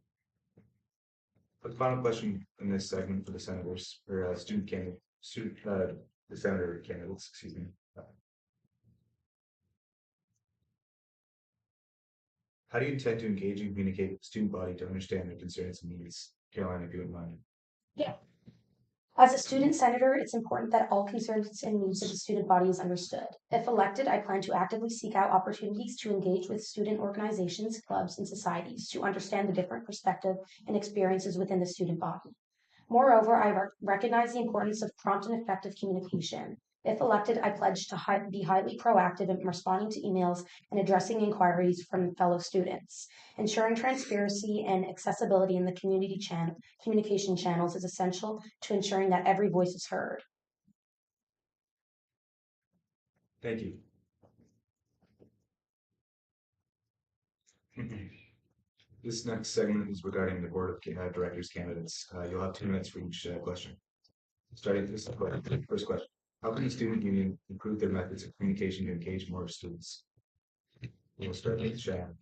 A: The final question in this segment for the senators, or the senator candidates, excuse me. How do you intend to engage and communicate with the student body to understand their concerns and needs? Caroline, if you wouldn't mind.
I: Yeah. As a student senator, it's important that all concerns and needs of the student body is understood. If elected, I plan to actively seek out opportunities to engage with student organizations, clubs, and societies to understand the different perspective and experiences within the student body. Moreover, I recognize the importance of prompt and effective communication. If elected, I pledge to be highly proactive in responding to emails and addressing inquiries from fellow students. Ensuring transparency and accessibility in the communication channels is essential to ensuring that every voice is heard.
A: Thank you. This next segment is regarding the Board of Directors candidates. You'll have 2 minutes for each question. Starting with this first question. How can the student union improve their methods of communication to engage more students? We'll start with Shan.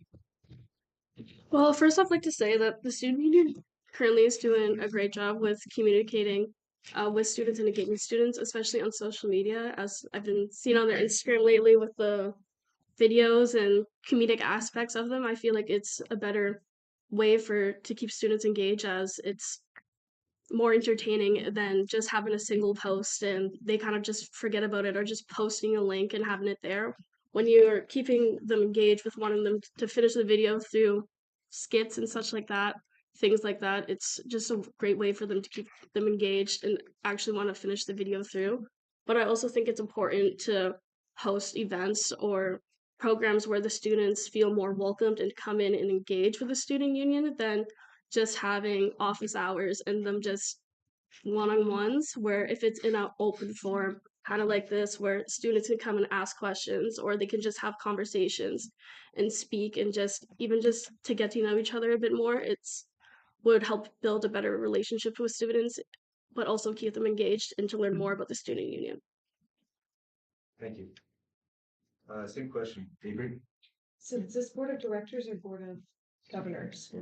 E: Well, first, I'd like to say that the student union currently is doing a great job with communicating with students and engaging students, especially on social media, as I've been seeing on their Instagram lately with the videos and comedic aspects of them. I feel like it's a better way to keep students engaged, as it's more entertaining than just having a single post and they kind of just forget about it, or just posting a link and having it there. When you're keeping them engaged with wanting them to finish the video through skits and such like that, things like that, it's just a great way for them to keep them engaged and actually want to finish the video through. But I also think it's important to host events or programs where the students feel more welcomed and come in and engage with the student union than just having office hours and them just one-on-ones, where if it's in an open forum, kind of like this, where students can come and ask questions, or they can just have conversations and speak, and just even just to get to know each other a bit more, it's would help build a better relationship with students, but also keep them engaged and to learn more about the student union.
A: Thank you. Same question, Avery.
H: So is this board of directors or board of governors?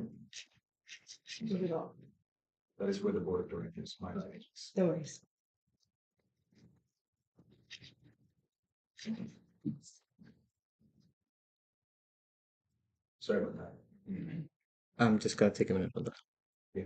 H: Do it all.
A: That is where the Board of Directors, my apologies.
H: No worries.
A: Sorry about that.
F: I'm just gonna take a minute for that.
A: Yeah.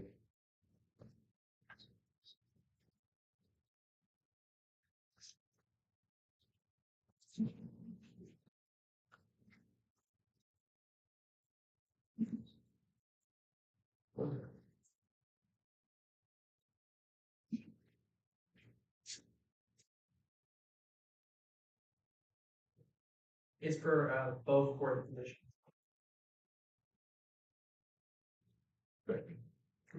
J: It's for both board positions.
A: Right.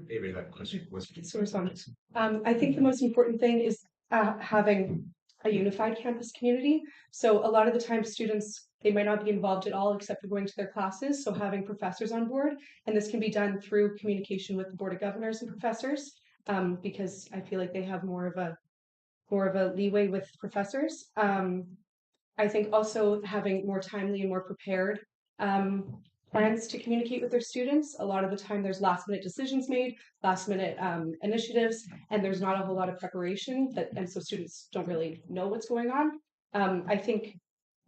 A: Avery, that question was.
H: So respond. I think the most important thing is having a unified campus community. So a lot of the time students, they might not be involved at all except for going to their classes. So having professors on board, and this can be done through communication with the Board of Governors and professors, because I feel like they have more of a leeway with professors. I think also having more timely and more prepared plans to communicate with their students. A lot of the time there's last minute decisions made, last minute initiatives, and there's not a whole lot of preparation, and so students don't really know what's going on. I think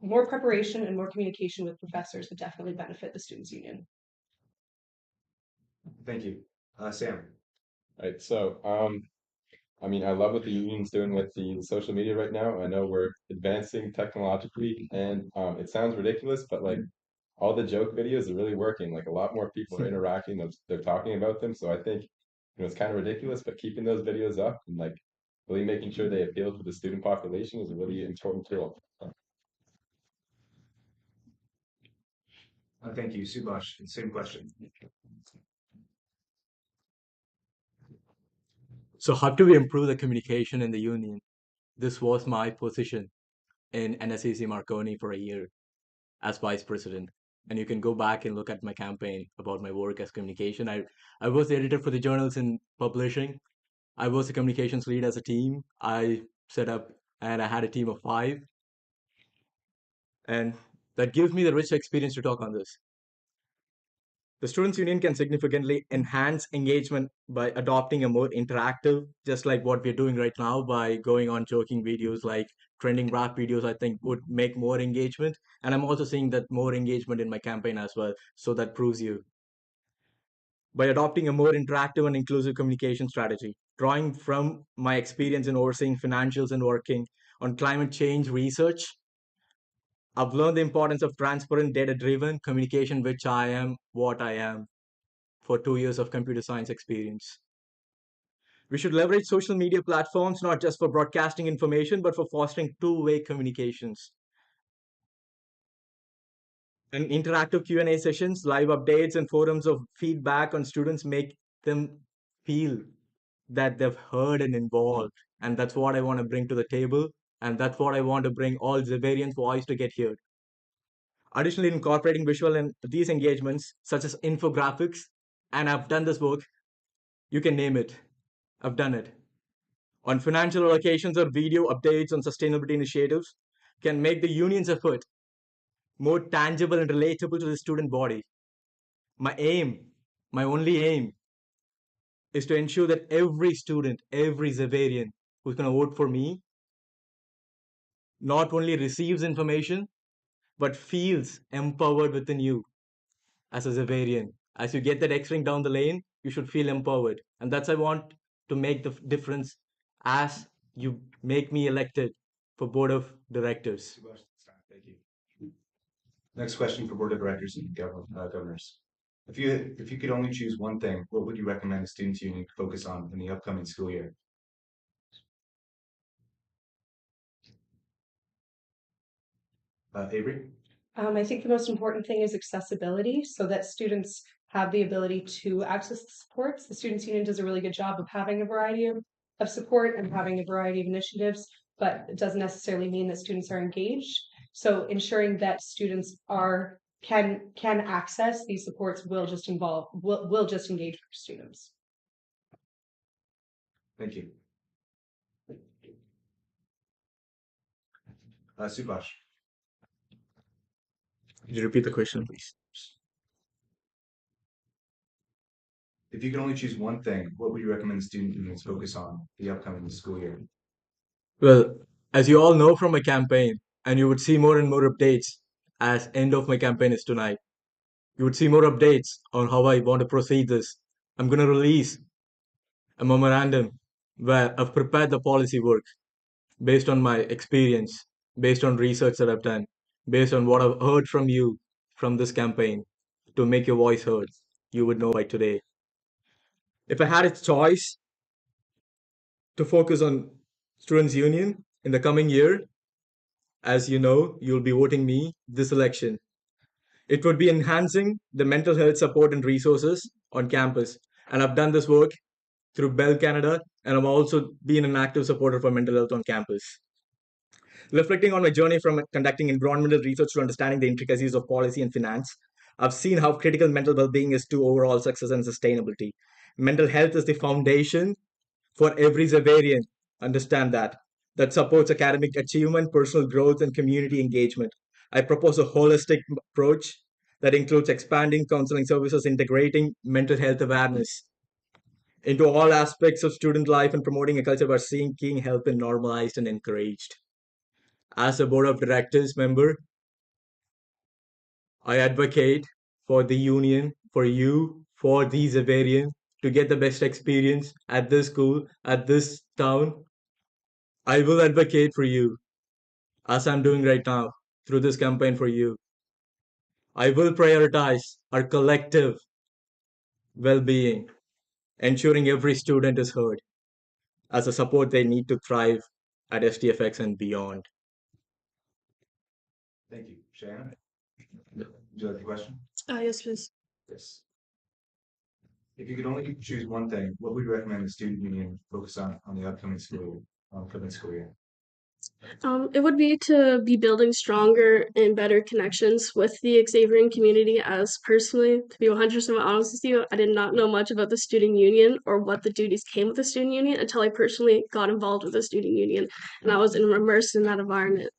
H: more preparation and more communication with professors would definitely benefit the students union.
A: Thank you. Sam.
C: Right. So, I mean, I love what the union's doing with the social media right now. I know we're advancing technologically, and it sounds ridiculous, but like all the joke videos are really working. Like a lot more people are interacting. They're talking about them. So I think it's kind of ridiculous, but keeping those videos up and like really making sure they appeal to the student population is a really important tool.
A: Thank you, Subhash. Same question.
F: So how do we improve the communication in the union? This was my position in NSCC Marconi for a year as vice president. And you can go back and look at my campaign about my work as communication. I was the editor for the journals in publishing. I was the communications lead as a team. I set up and I had a team of 5. And that gives me the rich experience to talk on this. The Students' Union can significantly enhance engagement by adopting a more interactive, just like what we're doing right now by going on joking videos like trending rap videos, I think would make more engagement. And I'm also seeing that more engagement in my campaign as well. So that proves you. By adopting a more interactive and inclusive communication strategy, drawing from my experience in overseeing financials and working on climate change research, I've learned the importance of transparent, data-driven communication, which I am what I am for 2 years of computer science experience. We should leverage social media platforms not just for broadcasting information, but for fostering two-way communications. And interactive Q&A sessions, live updates, and forums of feedback on students make them feel that they've heard and involved. And that's what I want to bring to the table. And that's what I want to bring all Xaverians' voice to get heard. Additionally, incorporating visual in these engagements, such as infographics, and I've done this work, you can name it. I've done it. On financial allocations or video updates on sustainability initiatives can make the union's effort more tangible and relatable to the student body. My only aim, is to ensure that every student, every Xaverian who's going to vote for me, not only receives information, but feels empowered within you as a Xaverian. As you get that X-ring down the lane, you should feel empowered. And that's I want to make the difference as you make me elected for Board of Directors.
A: Thank you. Next question for Board of Directors and governors. If you could only choose one thing, what would you recommend the Students' Union focus on in the upcoming school year? Avery?
H: I think the most important thing is accessibility so that students have the ability to access the supports. The Students' Union does a really good job of having a variety of support and having a variety of initiatives, but it doesn't necessarily mean that students are engaged. So ensuring that students can access these supports will just engage our students.
A: Thank you. Subhash.
F: Could you repeat the question, please?
A: If you could only choose one thing, what would you recommend the student unions focus on the upcoming school year?
F: Well, as you all know from my campaign, and you would see more and more updates as end of my campaign is tonight. You would see more updates on how I want to proceed this. I'm going to release a memorandum where I've prepared the policy work based on my experience, based on research that I've done, based on what I've heard from you from this campaign to make your voice heard. You would know by today. If I had a choice to focus on Students' Union in the coming year, as you know, you'll be voting me this election. It would be enhancing the mental health support and resources on campus. And I've done this work through Bell Canada, and I've also been an active supporter for mental health on campus. Reflecting on my journey from conducting environmental research to understanding the intricacies of policy and finance, I've seen how critical mental well-being is to overall success and sustainability. Mental health is the foundation for every Xaverian. Understand that supports academic achievement, personal growth, and community engagement. I propose a holistic approach that includes expanding counseling services, integrating mental health awareness into all aspects of student life, and promoting a culture where seeking help is normalized and encouraged. As a board of directors member, I advocate for the union, for you, for these Xaverians to get the best experience at this school, at this town. I will advocate for you, as I'm doing right now through this campaign for you. I will prioritize our collective well-being, ensuring every student is heard as a support they need to thrive at STFX and beyond.
A: Thank you. Shannon? Would you like the question?
E: Yes, please.
A: Yes. If you could only choose one thing, what would you recommend the student union focus on the upcoming school year?
E: It would be to be building stronger and better connections with the Xaverian community. As personally, to be 100% honest with you, I did not know much about the student union or what the duties came with the student union until I personally got involved with the student union and I was immersed in that environment.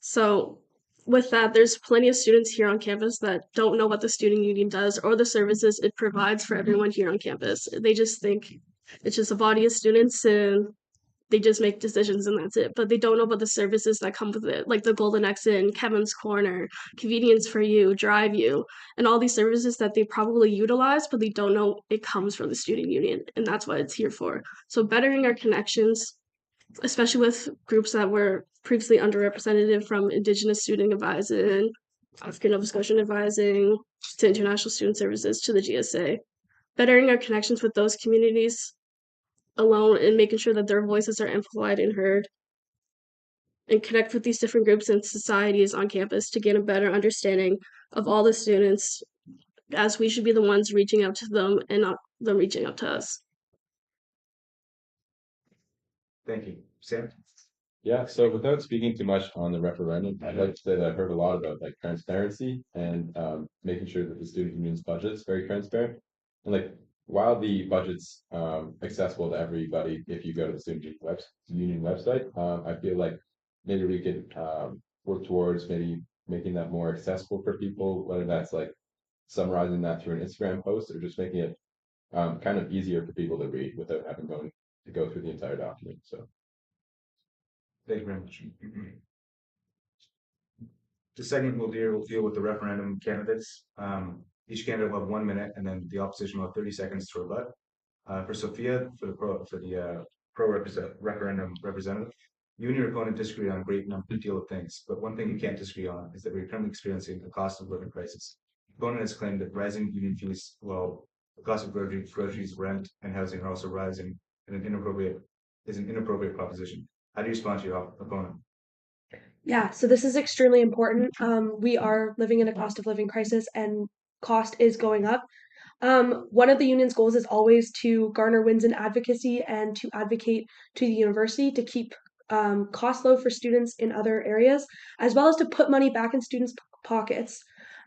E: So with that, there's plenty of students here on campus that don't know what the student union does or the services it provides for everyone here on campus. They just think it's just a body of students and they just make decisions and that's it. But they don't know about the services that come with it, like the Golden Exit, Kevin's Corner, Convenience for You, Drive You, and all these services that they probably utilize, but they don't know it comes from the student union, and that's what it's here for. So bettering our connections, especially with groups that were previously underrepresented, from Indigenous Student Advising, African Nova Scotian Advising, to International Student Services, to the GSA. Bettering our connections with those communities alone and making sure that their voices are amplified and heard, and connect with these different groups and societies on campus to gain a better understanding of all the students, as we should be the ones reaching out to them and not them reaching out to us.
A: Thank you. Sam?
C: Yeah, so without speaking too much on the referendum, I'd like to say that I heard a lot about like transparency and making sure that the student union's budget is very transparent. And like while the budget's accessible to everybody, if you go to the union website, I feel like maybe we could work towards maybe making that more accessible for people, whether that's like summarizing that through an Instagram post or just making it kind of easier for people to read without having to go through the entire document. So.
A: Thank you very much. The segment will deal with the referendum candidates. Each candidate will have 1 minute, and then the opposition will have 30 seconds to rebut. For Sophia, for the referendum representative, you and your opponent disagree on a great deal of things, but one thing you can't disagree on is that we're currently experiencing a cost of living crisis. The opponent has claimed that rising union fees, well, the cost of groceries, rent, and housing are also rising in an inappropriate proposition. How do you respond to your opponent?
D: Yeah, so this is extremely important. We are living in a cost of living crisis and cost is going up. One of the union's goals is always to garner wins in advocacy and to advocate to the university to keep costs low for students in other areas, as well as to put money back in students' pockets.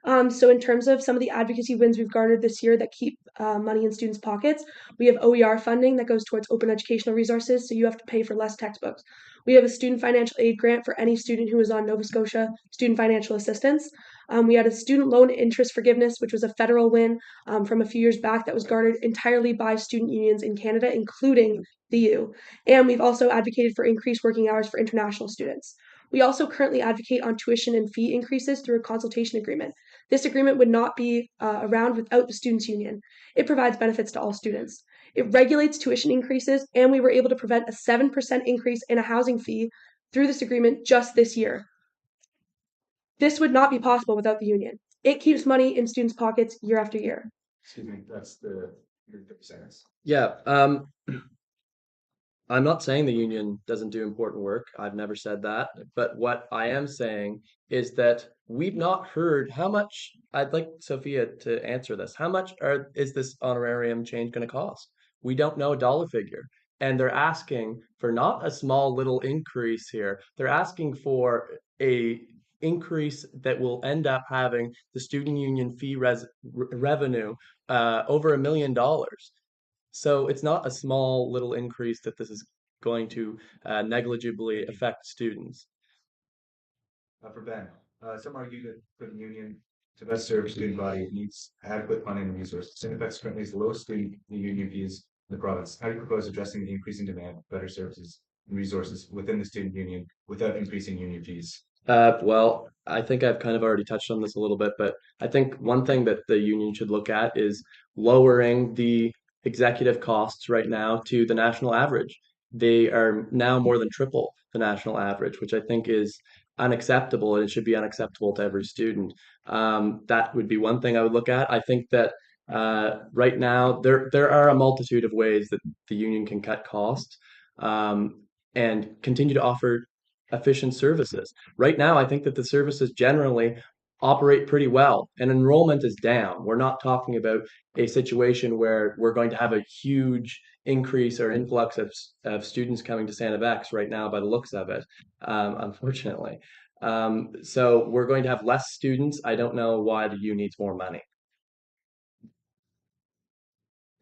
D: So in terms of some of the advocacy wins we've garnered this year that keep money in students' pockets, we have OER funding that goes towards open educational resources, so you have to pay for less textbooks. We have a student financial aid grant for any student who is on Nova Scotia student financial assistance. We had a student loan interest forgiveness, which was a federal win from a few years back that was garnered entirely by student unions in Canada, including TheU. And we've also advocated for increased working hours for international students. We also currently advocate on tuition and fee increases through a consultation agreement. This agreement would not be around without the students' union. It provides benefits to all students. It regulates tuition increases, and we were able to prevent a 7% increase in a housing fee through this agreement just this year. This would not be possible without the union. It keeps money in students' pockets year after year.
A: Excuse me, that's your 30 seconds.
G: Yeah, I'm not saying the union doesn't do important work. I've never said that. But what I am saying is that we've not heard how much. I'd like Sophia to answer this. How much is this honorarium change going to cost? We don't know a dollar figure. And they're asking for not a small little increase here. They're asking for a increase that will end up having the student union fee revenue over $1 million. So it's not a small little increase that this is going to negligibly affect students.
A: For Ben, some argue that for the union to best serve student body, it needs adequate funding and resources. Cinepex currently is the lowest student union fees in the province. How do you propose addressing the increasing demand for better services and resources within the student union without increasing union fees?
G: Well, I think I've kind of already touched on this a little bit, but I think one thing that the union should look at is lowering the executive costs right now to the national average. They are now more than triple the national average, which I think is unacceptable, and it should be unacceptable to every student. That would be one thing I would look at. I think that right now there are a multitude of ways that the union can cut costs and continue to offer efficient services. Right now, I think that the services generally operate pretty well and enrollment is down. We're not talking about a situation where we're going to have a huge increase or influx of students coming to Santa Vex right now by the looks of it, unfortunately. So we're going to have less students. I don't know why the U needs more money.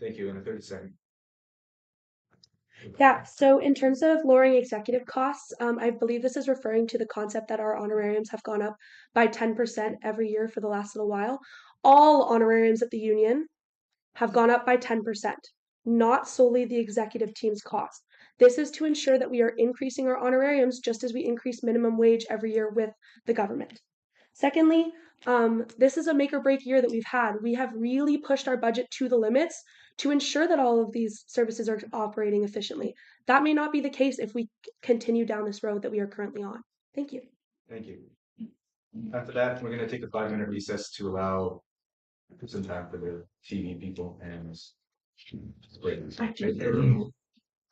A: Thank you. In a 30-second.
D: Yeah, so in terms of lowering executive costs, I believe this is referring to the concept that our honorariums have gone up by 10% every year for the last little while. All honorariums at the union have gone up by 10%, not solely the executive team's cost. This is to ensure that we are increasing our honorariums just as we increase minimum wage every year with the government. Secondly, this is a make or break year that we've had. We have really pushed our budget to the limits to ensure that all of these services are operating efficiently. That may not be the case if we continue down this road that we are currently on. Thank you.
A: Thank you. After that, we're going to take a 5-minute recess to allow some time for the TV people and.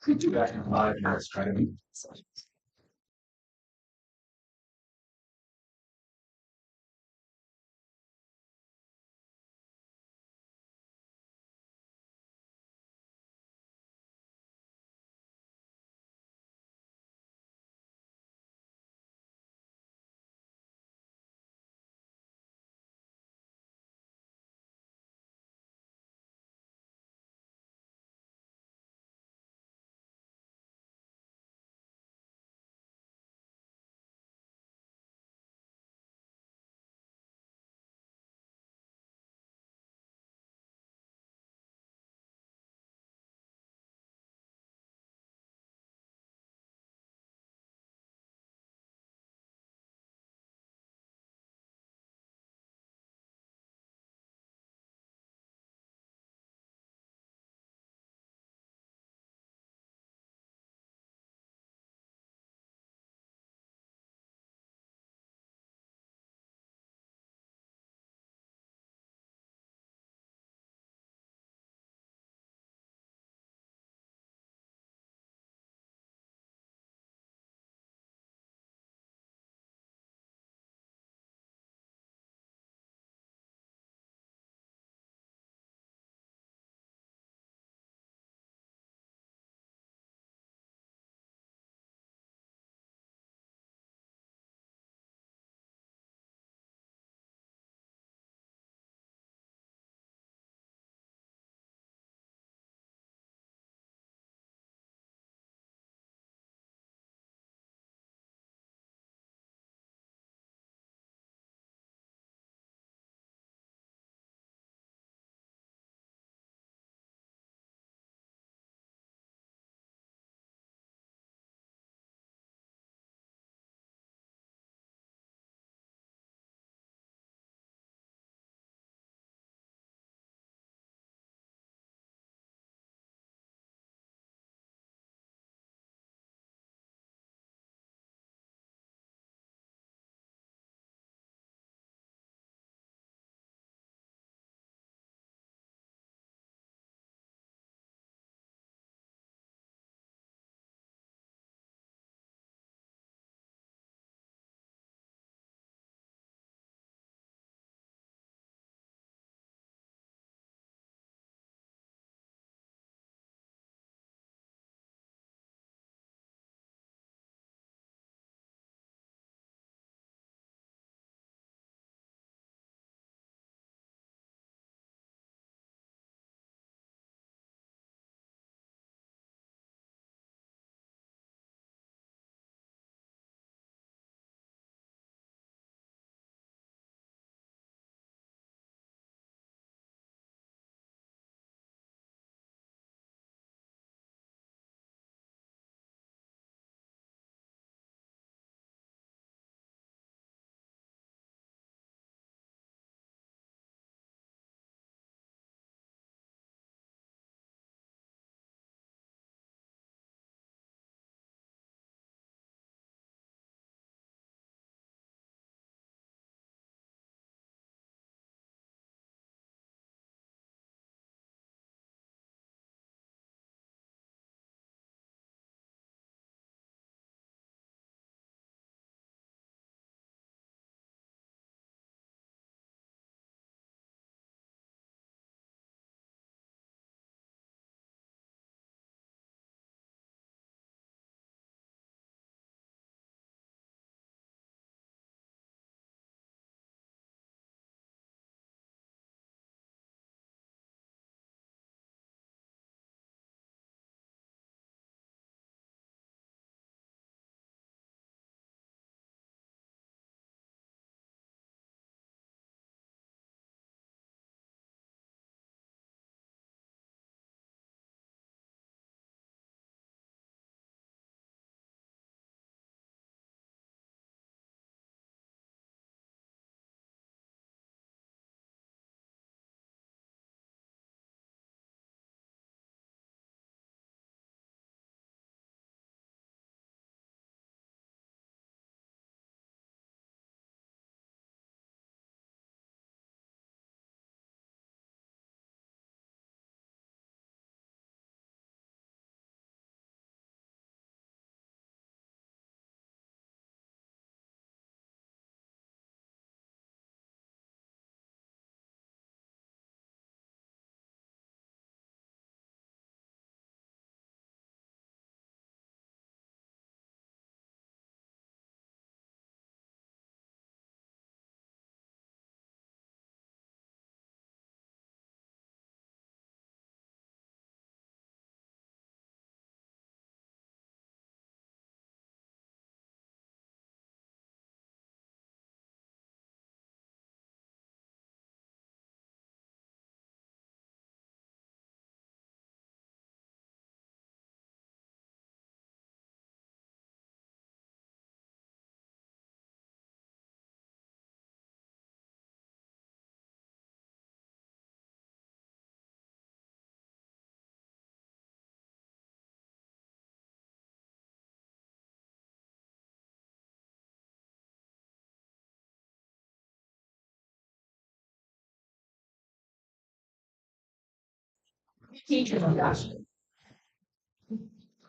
A: Do that in 5 minutes, try to meet.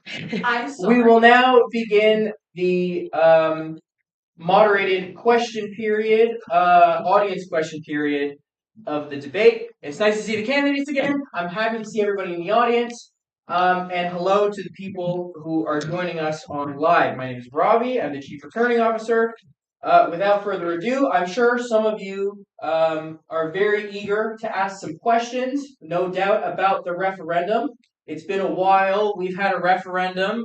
B: I'm sorry.
J: We will now begin the moderated question period, audience question period of the debate. It's nice to see the candidates again. I'm happy to see everybody in the audience. And hello to the people who are joining us on live. My name is Robbie. I'm the Chief Returning Officer. Without further ado, I'm sure some of you are very eager to ask some questions, no doubt, about the referendum. It's been a while. We've had a referendum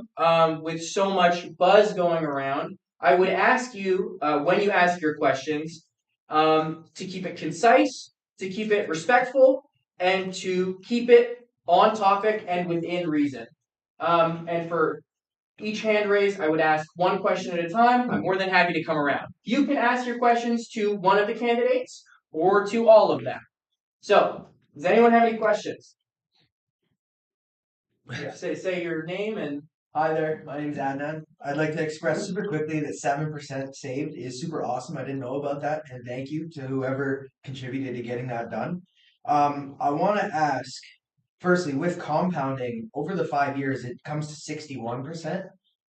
J: with so much buzz going around. I would ask you, when you ask your questions, to keep it concise, to keep it respectful, and to keep it on topic and within reason. And for each hand raise, I would ask one question at a time. I'm more than happy to come around. You can ask your questions to one of the candidates or to all of them. So, does anyone have any questions? Say your name and.
K: Hi there, my name is Adnan. I'd like to express super quickly that 7% saved is super awesome. I didn't know about that, and thank you to whoever contributed to getting that done. I want to ask, firstly, with compounding over the 5 years, it comes to 61%.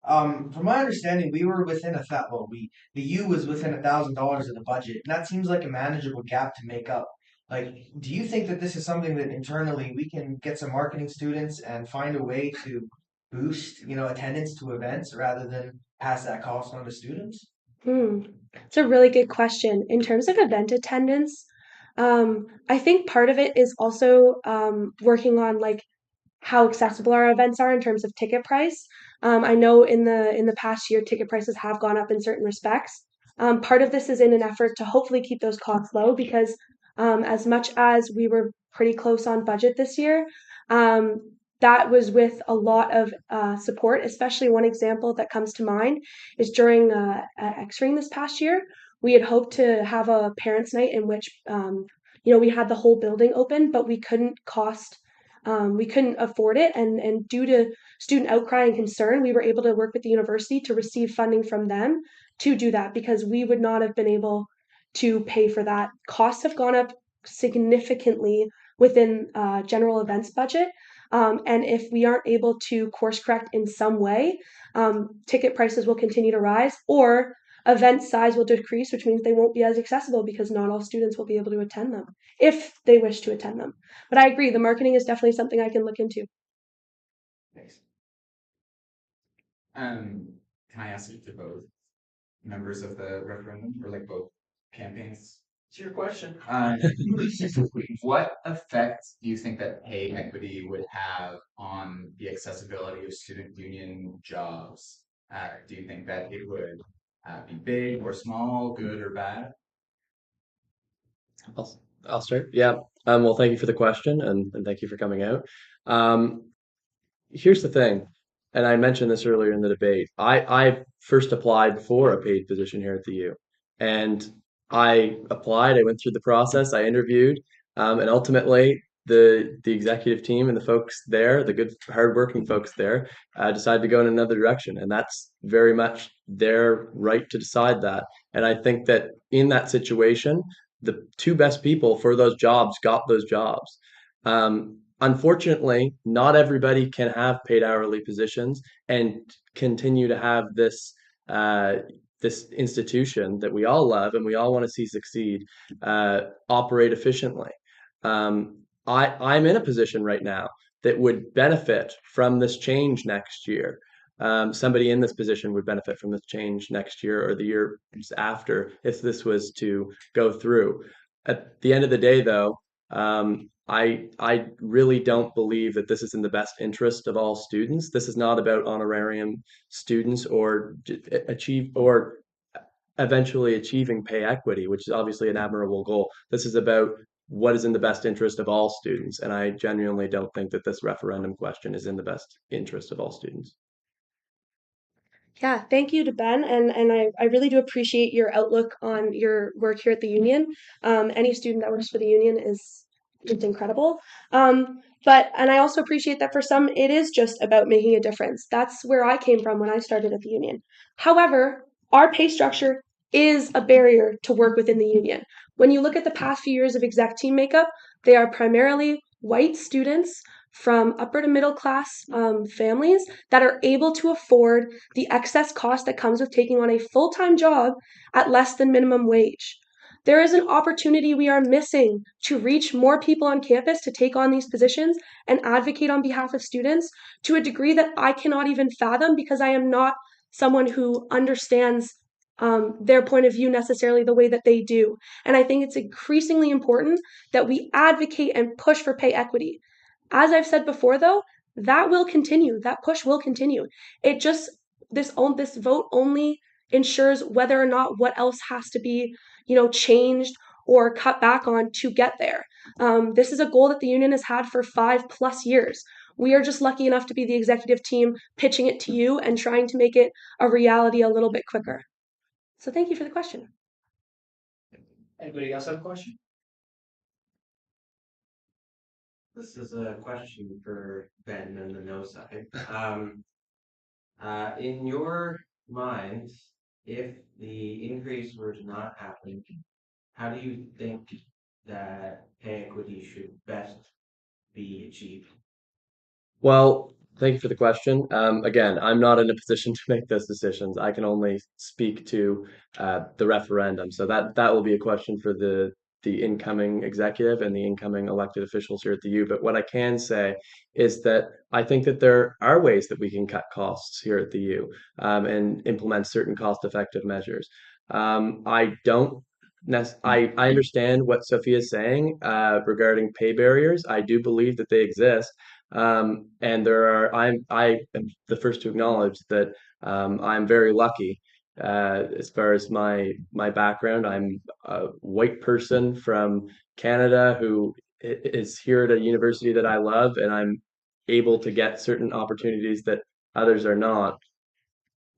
K: From my understanding, we were within the U was within $1,000 of the budget, and that seems like a manageable gap to make up. Like, do you think that this is something that internally we can get some marketing students and find a way to boost, attendance to events rather than pass that cost on to students?
D: It's a really good question. In terms of event attendance, I think part of it is also working on like how accessible our events are in terms of ticket price. I know in the past year, ticket prices have gone up in certain respects. Part of this is in an effort to hopefully keep those costs low because as much as we were pretty close on budget this year, that was with a lot of support. Especially one example that comes to mind is during X-Ring this past year. We had hoped to have a parents' night in which we had the whole building open, but we couldn't afford it, and due to student outcry and concern, we were able to work with the university to receive funding from them to do that because we would not have been able to pay for that. Costs have gone up significantly within general events budget. And if we aren't able to course correct in some way, ticket prices will continue to rise or event size will decrease, which means they won't be as accessible because not all students will be able to attend them if they wish to attend them. But I agree, the marketing is definitely something I can look into.
A: Thanks. Can I ask you to both members of the referendum or like both campaigns?
J: It's your question.
A: What effect do you think that pay equity would have on the accessibility of student union jobs? Do you think that it would be big or small, good or bad?
G: I'll start. Yeah. Well, thank you for the question and thank you for coming out. Here's the thing, and I mentioned this earlier in the debate. I first applied for a paid position here at the U, and I applied. I went through the process. I interviewed, and ultimately the executive team and the folks there, the good hardworking folks there, decided to go in another direction, and that's very much their right to decide that. And I think that in that situation, the two best people for those jobs got those jobs. Unfortunately, not everybody can have paid hourly positions and continue to have this this institution that we all love and we all want to see succeed operate efficiently. I'm in a position right now that would benefit from this change next year. Somebody in this position would benefit from this change next year or the year after if this was to go through. At the end of the day, though, I really don't believe that this is in the best interest of all students. This is not about honorarium students or eventually achieving pay equity, which is obviously an admirable goal. This is about what is in the best interest of all students, and I genuinely don't think that this referendum question is in the best interest of all students.
D: Yeah, thank you to Ben, and I really do appreciate your outlook on your work here at the union. Any student that works for the union is just incredible. And I also appreciate that for some, it is just about making a difference. That's where I came from when I started at the union. However, our pay structure is a barrier to work within the union. When you look at the past few years of exec team makeup, they are primarily white students from upper to middle class families that are able to afford the excess cost that comes with taking on a full-time job at less than minimum wage. There is an opportunity we are missing to reach more people on campus to take on these positions and advocate on behalf of students to a degree that I cannot even fathom because I am not someone who understands their point of view necessarily the way that they do. And I think it's increasingly important that we advocate and push for pay equity. As I've said before, though, that will continue. That push will continue. It just this vote only ensures whether or not what else has to be, changed or cut back on to get there. This is a goal that the union has had for 5+ years. We are just lucky enough to be the executive team pitching it to you and trying to make it a reality a little bit quicker. So thank you for the question.
J: Anybody else have a question?
L: This is a question for Ben and the no side. In your mind, if the increase were to not happen, how do you think that pay equity should best be achieved?
G: Well, thank you for the question. Again, I'm not in a position to make those decisions. I can only speak to the referendum. So that will be a question for the incoming executive and the incoming elected officials here at the U. But what I can say is that I think that there are ways that we can cut costs here at the U and implement certain cost-effective measures. I don't I understand what Sophia is saying regarding pay barriers. I do believe that they exist. And I am the first to acknowledge that I'm very lucky as far as my background. I'm a white person from Canada who is here at a university that I love, and I'm able to get certain opportunities that others are not.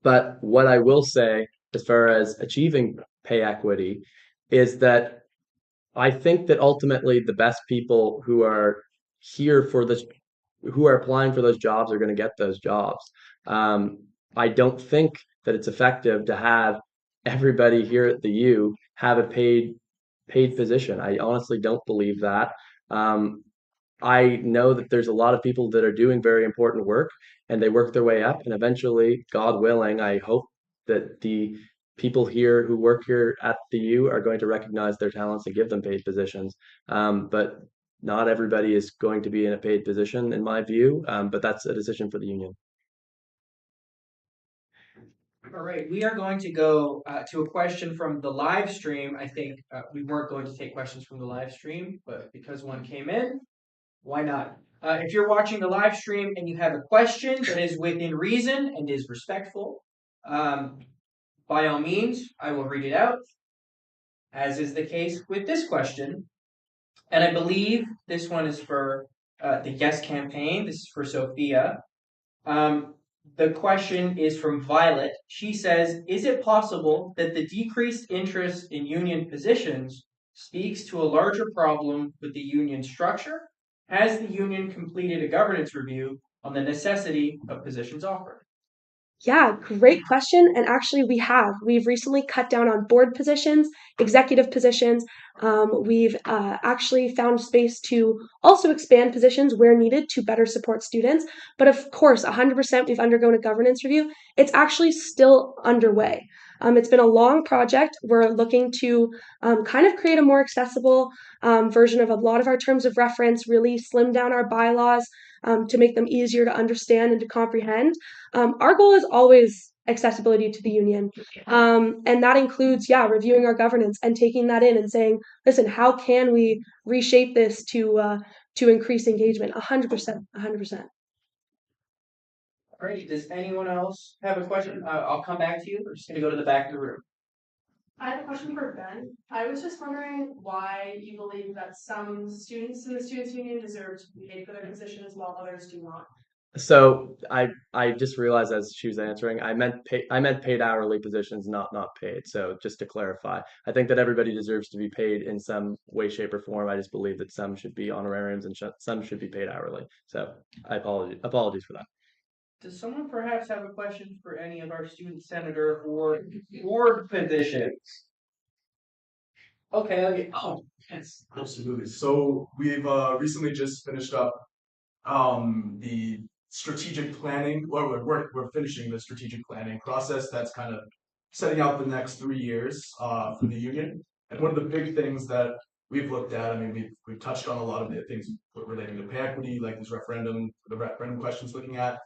G: But what I will say, as far as achieving pay equity, is that I think that ultimately the best people who are here for this, who are applying for those jobs, are going to get those jobs. I don't think that it's effective to have everybody here at the U have a paid position. I honestly don't believe that. I know that there's a lot of people that are doing very important work and they work their way up, and eventually, God willing, I hope that the people here who work here at the U are going to recognize their talents and give them paid positions. But not everybody is going to be in a paid position, in my view. But that's a decision for the union.
J: All right, we are going to go to a question from the live stream. I think we weren't going to take questions from the live stream, but because one came in, why not? If you're watching the live stream and you have a question that is within reason and is respectful, by all means, I will read it out, as is the case with this question. And I believe this one is for the Yes campaign. This is for Sophia. The question is from Violet. She says, is it possible that the decreased interest in union positions speaks to a larger problem with the union structure? Has the union completed a governance review on the necessity of positions offered?
D: Yeah, great question. And actually, we've recently cut down on board positions, executive positions. We've actually found space to also expand positions where needed to better support students. But of course, 100% we've undergone a governance review. It's actually still underway. It's been a long project. We're looking to kind of create a more accessible version of a lot of our terms of reference, really slim down our bylaws to make them easier to understand and to comprehend. Our goal is always accessibility to the union. And that includes, reviewing our governance and taking that in and saying, listen, how can we reshape this to increase engagement? 100%, 100%.
J: All right, does anyone else have a question? I'll come back to you. We're just going to go to the back of the room.
M: I have a question for Ben. I was just wondering why you believe that some students in the Students' Union deserve to be paid for their positions while others do not.
G: So I just realized as she was answering, I meant paid hourly positions, not paid. So just to clarify, I think that everybody deserves to be paid in some way, shape, or form. I just believe that some should be honorariums and some should be paid hourly. So I apologies for that.
J: Does someone perhaps have a question for any of our student senator or board positions? Okay.
N: Yes, absolutely. So we've recently just finished up the strategic planning. Well, we're finishing the strategic planning process. That's kind of setting out the next 3 years for the union. And one of the big things that we've looked at, I mean, we've touched on a lot of the things relating to pay equity, like this the referendum questions looking at.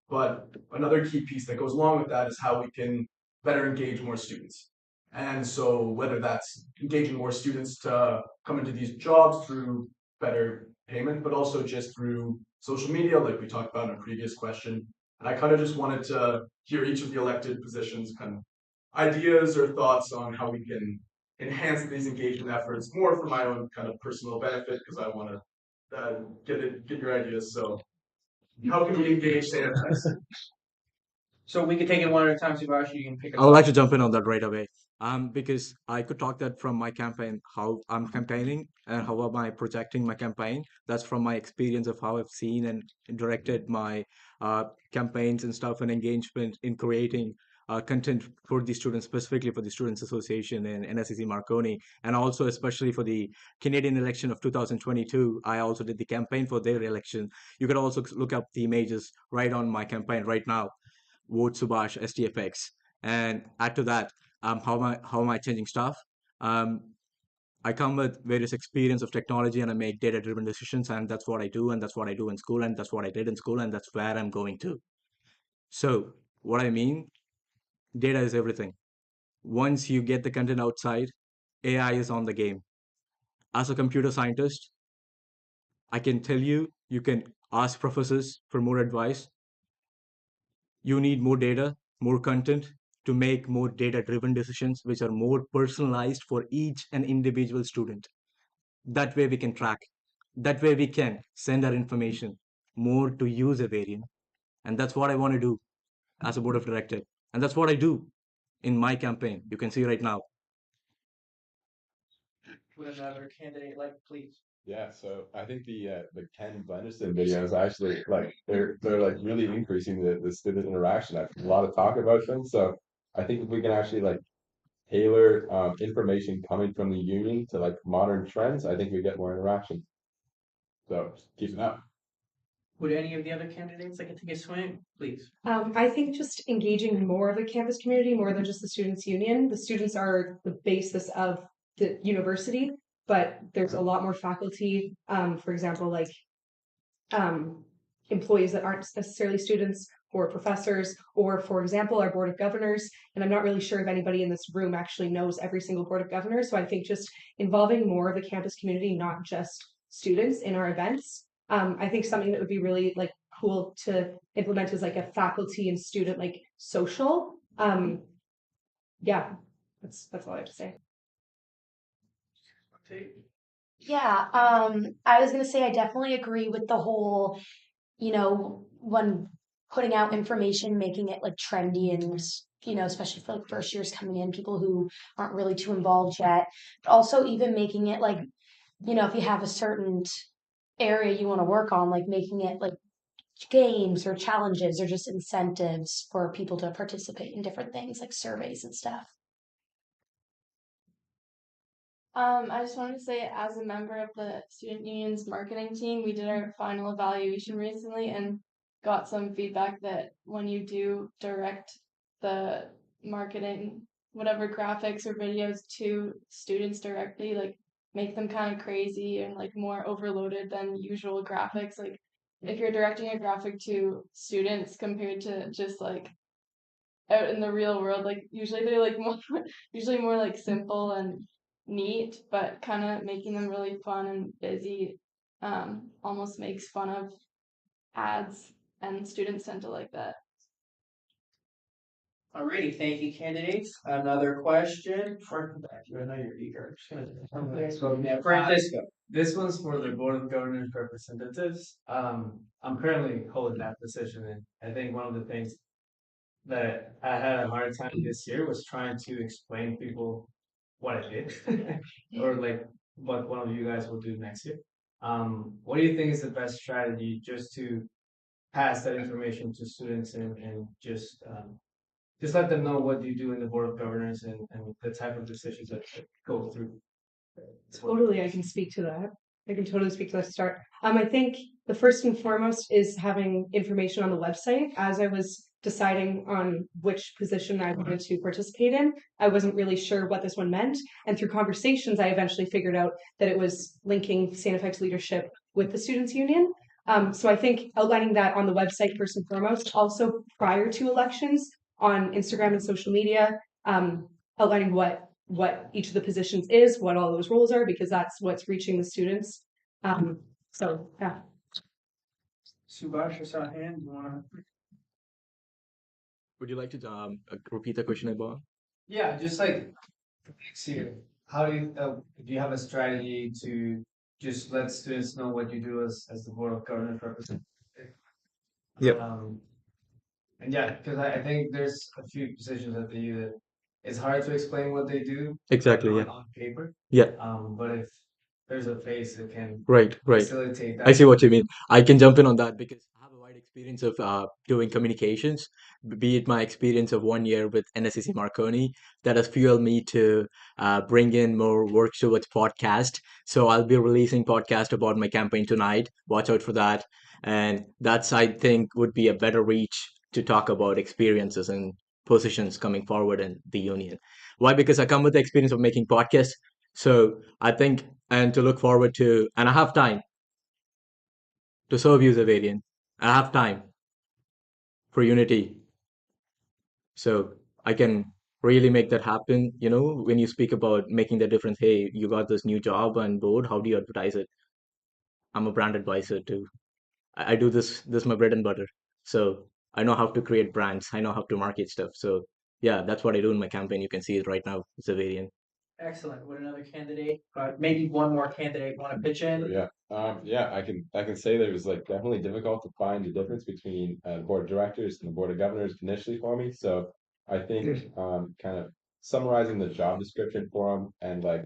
N: But another key piece that goes along with that is how we can better engage more students. And so whether that's engaging more students to come into these jobs through better payment, but also just through social media, like we talked about in a previous question. And I kind of just wanted to hear each of the elected positions kind of ideas or thoughts on how we can enhance these engagement efforts more for my own kind of personal benefit, because I want to get your ideas. So how can we engage Sanitize?
J: So we could take it one at a time, Subash. You can pick
F: I would like to jump in on that right away. Because I could talk that from my campaign, how I'm campaigning and how am I projecting my campaign. That's from my experience of how I've seen and directed my campaigns and stuff and engagement in creating content for the students, specifically for the Students Association and NSCC Marconi, and also especially for the Canadian election of 2022. I also did the campaign for their election. You could also look up the images right on my campaign right now. Vote Subash STFX, and add to that, how am I changing stuff? Um, I come with various experience of technology, and I make data-driven decisions, and that's what I do, and that's what I do in school, and that's what I did in school, and that's where I'm going to. So what I mean, data is everything. Once you get the content outside, AI is on the game. As a computer scientist, I can tell you, you can ask professors for more advice. You need more data, more content to make more data driven decisions, which are more personalized for each and individual student. That way we can track. That way we can send our information more to user variant. And that's what I want to do as a board of director. And that's what I do in my campaign. You can see right now.
J: Would another candidate like, please?
C: Yeah, so I think the Ken Blenderson videos actually like they're like really increasing the student interaction. I've a lot of talk about them. So I think if we can actually like tailor information coming from the union to like modern trends, I think we get more interaction. So keep it up.
J: Would any of the other candidates like to take a swing, please?
H: I think just engaging more of the campus community, more than just the students' union. The students are the basis of the university, but there's a lot more faculty, for example, like employees that aren't necessarily students, or professors, or for example, our board of governors. And I'm not really sure if anybody in this room actually knows every single board of governors. So I think just involving more of the campus community, not just students, in our events. I think something that would be really like cool to implement is like a faculty and student like social. Yeah, that's all I have to say.
I: Yeah, I was gonna say I definitely agree with the whole, when putting out information, making it like trendy and especially for like first years coming in, people who aren't really too involved yet. But also even making it like, if you have a certain area you want to work on, like making it like games or challenges or just incentives for people to participate in different things like surveys and stuff.
B: I just wanted to say, as a member of the student union's marketing team, we did our final evaluation recently and got some feedback that when you do direct the marketing, whatever graphics or videos to students directly, like make them kind of crazy and like more overloaded than usual graphics. Like if you're directing a graphic to students compared to just like out in the real world, like usually they're like usually more like simple and neat, but kind of making them really fun and busy almost makes fun of ads, and students tend to like that.
J: Alrighty, thank you, candidates. Another question. Back to you. I know you're eager. Francisco.
O: This one's for the Board of Governors representatives. I'm currently holding that position, and I think one of the things that I had a hard time this year was trying to explain to people what I did, or like what one of you guys will do next year. What do you think is the best strategy just to pass that information to students and just let them know what you do in the Board of Governors and the type of decisions that go through?
H: Totally, I can speak to that. I can totally speak to that to start. I think the first and foremost is having information on the website. As I was deciding on which position I wanted to participate in, I wasn't really sure what this one meant. And through conversations, I eventually figured out that it was linking Santa Fe's leadership with the Students' Union. So I think outlining that on the website first and foremost, also prior to elections on Instagram and social media, outlining what each of the positions is, what all those roles are, because that's what's reaching the students. So yeah.
O: Subhash, I saw a hand. You wanna?
F: Would you like to repeat the question about?
O: Yeah, just like next year, how do you have a strategy to just let students know what you do as the board of governors representative?
F: Yeah.
O: And yeah, because I think there's a few positions at the U that it's hard to explain what they do.
F: Exactly,
O: on,
F: yeah.
O: on paper.
F: Yeah.
O: But if there's a face that can
F: Right.
O: facilitate that.
F: I see what you mean. I can jump in on that because I have a wide experience of doing communications, be it my experience of 1 year with NSCC Marconi that has fueled me to bring in more work towards podcast. So I'll be releasing podcast about my campaign tonight. Watch out for that. And that's, I think, would be a better reach to talk about experiences and positions coming forward in the union. Why? Because I come with the experience of making podcasts. So I think, and to look forward to, and I have time to serve you, Zavarian. I have time for unity. So I can really make that happen. You know, when you speak about making the difference, hey, you got this new job on board, how do you advertise it? I'm a brand advisor too. I do this is my bread and butter. So I know how to create brands. I know how to market stuff. So yeah, that's what I do in my campaign. You can see it right now, Zavarian.
J: Excellent. Would another candidate, maybe one more candidate, want to pitch in?
C: Yeah, I can say that it was like definitely difficult to find the difference between the board of directors and the board of governors initially for me. So I think kind of summarizing the job description for them and like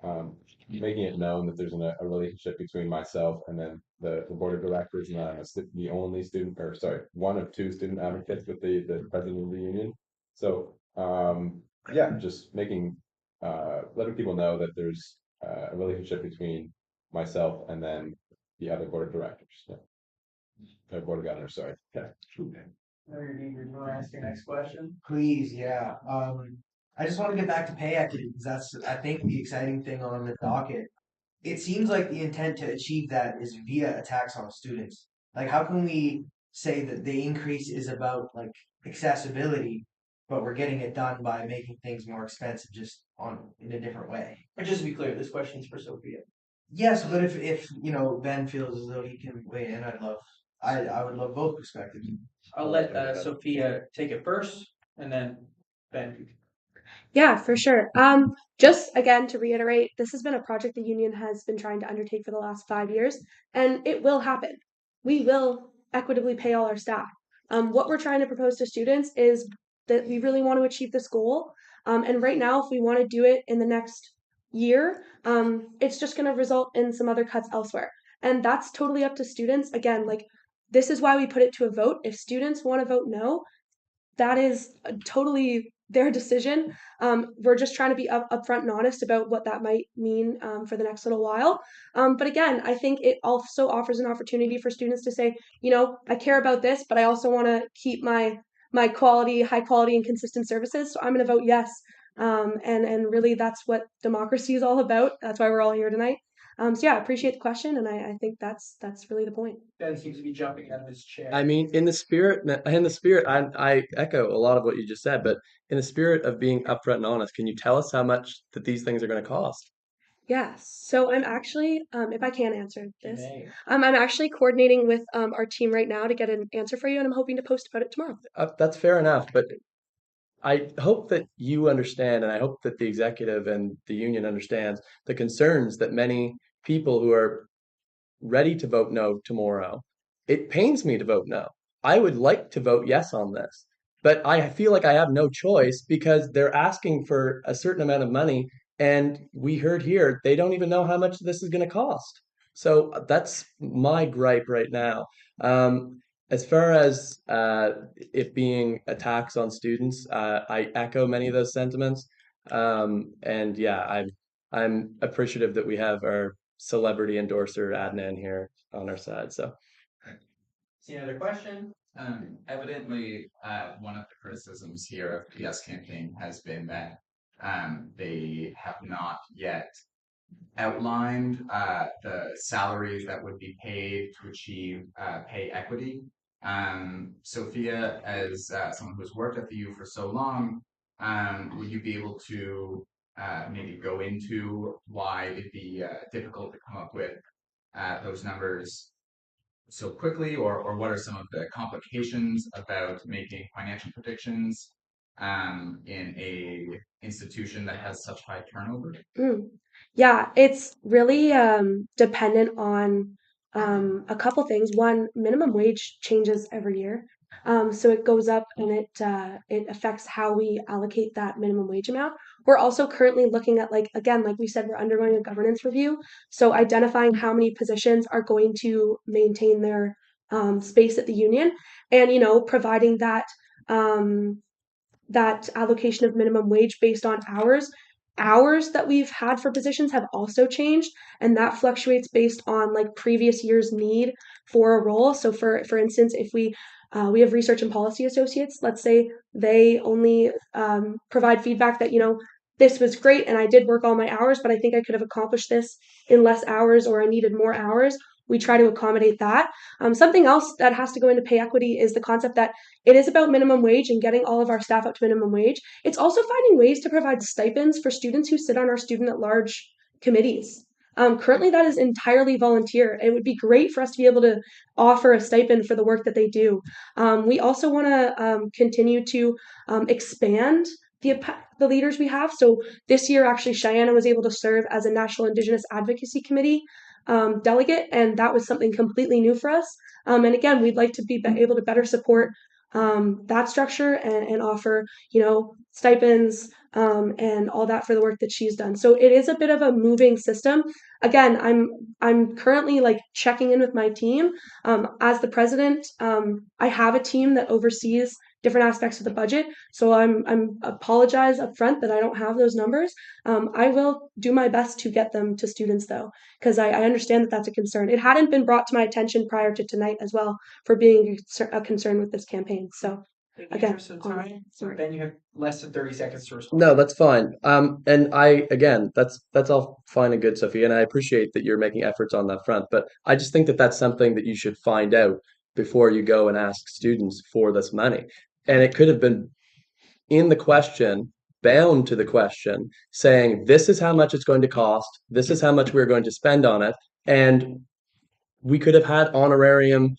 C: um, making it known that there's a relationship between myself and then the board of directors, and I'm the only student, or sorry, one of two student advocates with the president of the union. So yeah, just making letting people know that there's a relationship between myself and then the other board of directors. Yeah. Board of governors, sorry. Yeah.
J: You want to ask your next question?
K: Please, yeah. I just want to get back to pay equity because that's, I think, the exciting thing on the docket. It seems like the intent to achieve that is via a tax on students. Like, how can we say that the increase is about like accessibility, but we're getting it done by making things more expensive just on in a different way?
J: But just to be clear, this question is for Sophia.
K: Yes, but if Ben feels as though he can weigh in, I would love both perspectives.
J: I'll let Sophia take it first, and then Ben.
D: Yeah, for sure. Just again to reiterate, this has been a project the union has been trying to undertake for the last 5 years, and it will happen. We will equitably pay all our staff. What we're trying to propose to students is that we really want to achieve this goal. And right now, if we want to do it in the next year, it's just going to result in some other cuts elsewhere. And that's totally up to students. Again, like this is why we put it to a vote. If students want to vote no, that is totally their decision. We're just trying to be upfront and honest about what that might mean for the next little while. But again, I think it also offers an opportunity for students to say, you know, I care about this, but I also want to keep my high quality and consistent services. So I'm going to vote yes. And really, that's what democracy is all about. That's why we're all here tonight. So yeah, I appreciate the question, and I think that's really the point.
J: Ben seems to be jumping out of his chair.
G: I mean, in the spirit, I echo a lot of what you just said, but in the spirit of being upfront and honest, can you tell us how much that these things are going to cost?
D: Yes. So I'm actually, if I can answer this, I'm actually coordinating with our team right now to get an answer for you, and I'm hoping to post about it tomorrow.
G: That's fair enough, but I hope that you understand, and I hope that the executive and the union understands the concerns that many people who are ready to vote no tomorrow. It pains me to vote no. I would like to vote yes on this, but I feel like I have no choice because they're asking for a certain amount of money, and we heard here they don't even know how much this is going to cost. So that's my gripe right now. As far as it being a tax on students, I echo many of those sentiments. And yeah, I'm appreciative that we have our celebrity endorser Adnan here on our side. So,
J: See another question?
P: Evidently, one of the criticisms here of the PS campaign has been that they have not yet outlined the salaries that would be paid to achieve pay equity. Sophia, as someone who's worked at TheU for so long, would you be able to maybe go into why it'd be difficult to come up with those numbers so quickly, or what are some of the complications about making financial predictions in a institution that has such high turnover?
D: Yeah, it's really dependent on a couple things. One, minimum wage changes every year. So it goes up and it affects how we allocate that minimum wage amount. We're also currently looking at, like, again, like we said, we're undergoing a governance review. So identifying how many positions are going to maintain their space at the union, and providing that allocation of minimum wage based on hours that we've had for positions have also changed, and that fluctuates based on like previous year's need for a role. So for instance, if we have research and policy associates, let's say they only provide feedback that this was great and I did work all my hours, but I think I could have accomplished this in less hours, or I needed more hours. We try to accommodate that. Something else that has to go into pay equity is the concept that it is about minimum wage and getting all of our staff up to minimum wage. It's also finding ways to provide stipends for students who sit on our student at large committees. Currently, that is entirely volunteer. It would be great for us to be able to offer a stipend for the work that they do. We also want to continue to expand the leaders we have. So this year, actually, Cheyenne was able to serve as a National Indigenous Advocacy Committee delegate, and that was something completely new for us. And again, we'd like to be able to better support that structure and offer, stipends and all that for the work that she's done. So it is a bit of a moving system. Again, I'm currently like checking in with my team. As the president, I have a team that oversees different aspects of the budget. So I'm apologize up front that I don't have those numbers. I will do my best to get them to students though, because I understand that that's a concern. It hadn't been brought to my attention prior to tonight as well for being a concern with this campaign. So
J: In the
D: again,
J: interest of time, Ben, you have less than 30 seconds to respond.
G: no, that's fine. And again, that's all fine and good, Sophie, and I appreciate that you're making efforts on that front. But I just think that that's something that you should find out before you go and ask students for this money. And it could have been in the question, bound to the question, saying this is how much it's going to cost, this is how much we're going to spend on it, and we could have had honorarium.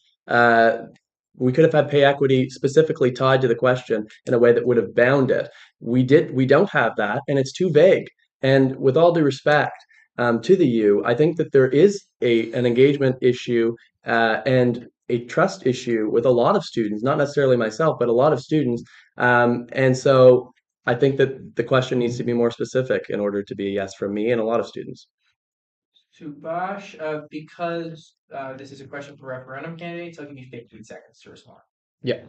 G: We could have had pay equity specifically tied to the question in a way that would have bound it. We don't have that, and it's too vague. And with all due respect to the U, I think that there is an engagement issue and a trust issue with a lot of students, not necessarily myself, but a lot of students. And so I think that the question needs to be more specific in order to be a yes from me and a lot of students.
J: Subash, because this is a question for referendum candidates, I'll give you 15 seconds to respond.
F: Yeah.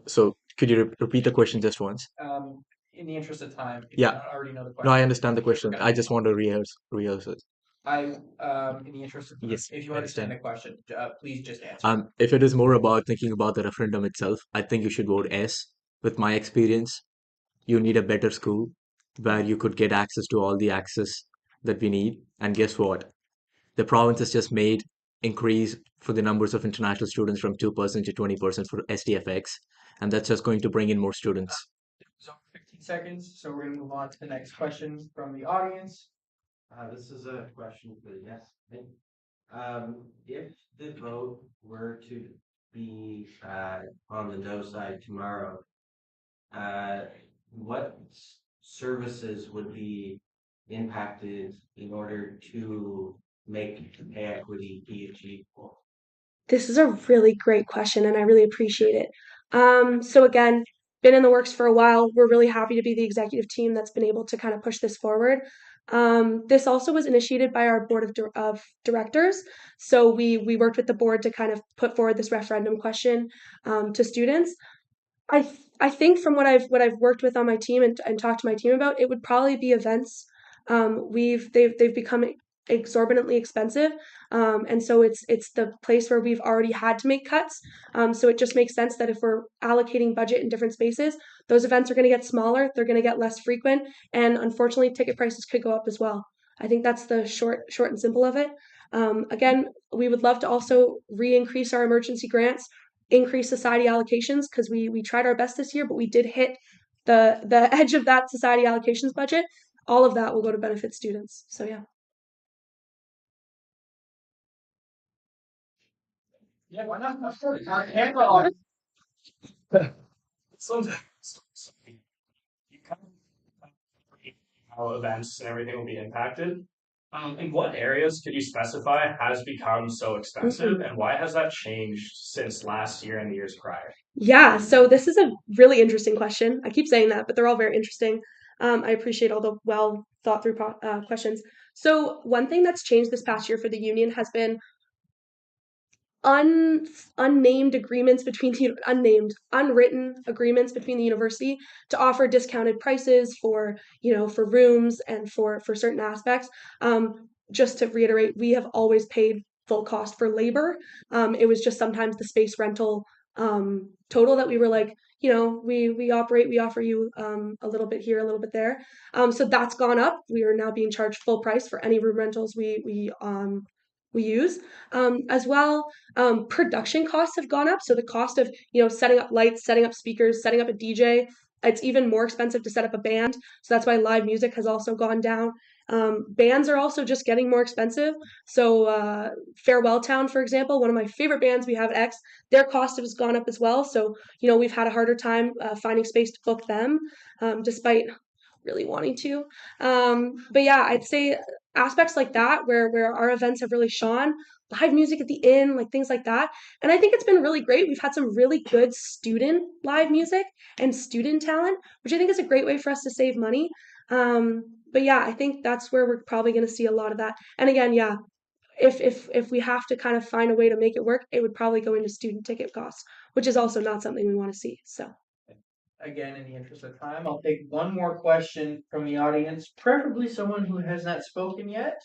F: So could you repeat the question just once?
J: In the interest of time, if
F: Yeah.
J: you don't already know the
F: No,
J: question.
F: I understand the question.
J: Okay.
F: I just want to rehearse it.
J: In the interest of time,
F: Yes,
J: if you
F: I
J: understand
F: understand.
J: the question, please just answer.
F: If it is more about thinking about the referendum itself, I think you should vote S. With my experience, you need a better school where you could get access to all the access that we need. And guess what? The province has just made increase for the numbers of international students from 2% to 20% for STFX, and that's just going to bring in more students.
J: So 15 seconds, so we're going to move on to the next question from the audience.
L: This is a question for the yes. If the vote were to be on the no side tomorrow, what services would be impacted in order to make pay equity be achievable?
D: This is a really great question, and I really appreciate it. So again, been in the works for a while. We're really happy to be the executive team that's been able to kind of push this forward. This also was initiated by our board of directors. So we worked with the board to kind of put forward this referendum question to students. I think from what I've worked with on my team and talked to my team about, it would probably be events. They've become exorbitantly expensive, and so it's the place where we've already had to make cuts. So it just makes sense that if we're allocating budget in different spaces, those events are going to get smaller, they're going to get less frequent, and unfortunately, ticket prices could go up as well. I think that's the short and simple of it. Again, we would love to also re-increase our emergency grants, increase society allocations, because we tried our best this year, but we did hit the edge of that society allocations budget. All of that will go to benefit students. So yeah.
J: Yeah, why not? Camera on.
Q: Sometimes you kind of how events and everything will be impacted. In what areas could you specify has become so expensive, and why has that changed since last year and the years prior?
D: Yeah, so this is a really interesting question. I keep saying that, but they're all very interesting. I appreciate all the well thought through questions. So one thing that's changed this past year for the union has been unnamed agreements between the unwritten agreements between the university to offer discounted prices for for rooms and for certain aspects. Just to reiterate, we have always paid full cost for labor. It was just sometimes the space rental total that we were like, we offer you a little bit here, a little bit there. So that's gone up. We are now being charged full price for any room rentals we use. As well, production costs have gone up. So the cost of setting up lights, setting up speakers, setting up a DJ, it's even more expensive to set up a band. So that's why live music has also gone down. Bands are also just getting more expensive. So Farewell Town, for example, one of my favorite bands we have at X, their cost has gone up as well. So we've had a harder time finding space to book them, despite really wanting to. But yeah, I'd say aspects like that where our events have really shone, live music at the inn, like things like that. And I think it's been really great. We've had some really good student live music and student talent, which I think is a great way for us to save money. But yeah, I think that's where we're probably going to see a lot of that. And again, yeah, if we have to kind of find a way to make it work, it would probably go into student ticket costs, which is also not something we want to see. So
J: Again, in the interest of time, I'll take one more question from the audience, preferably someone who has not spoken yet.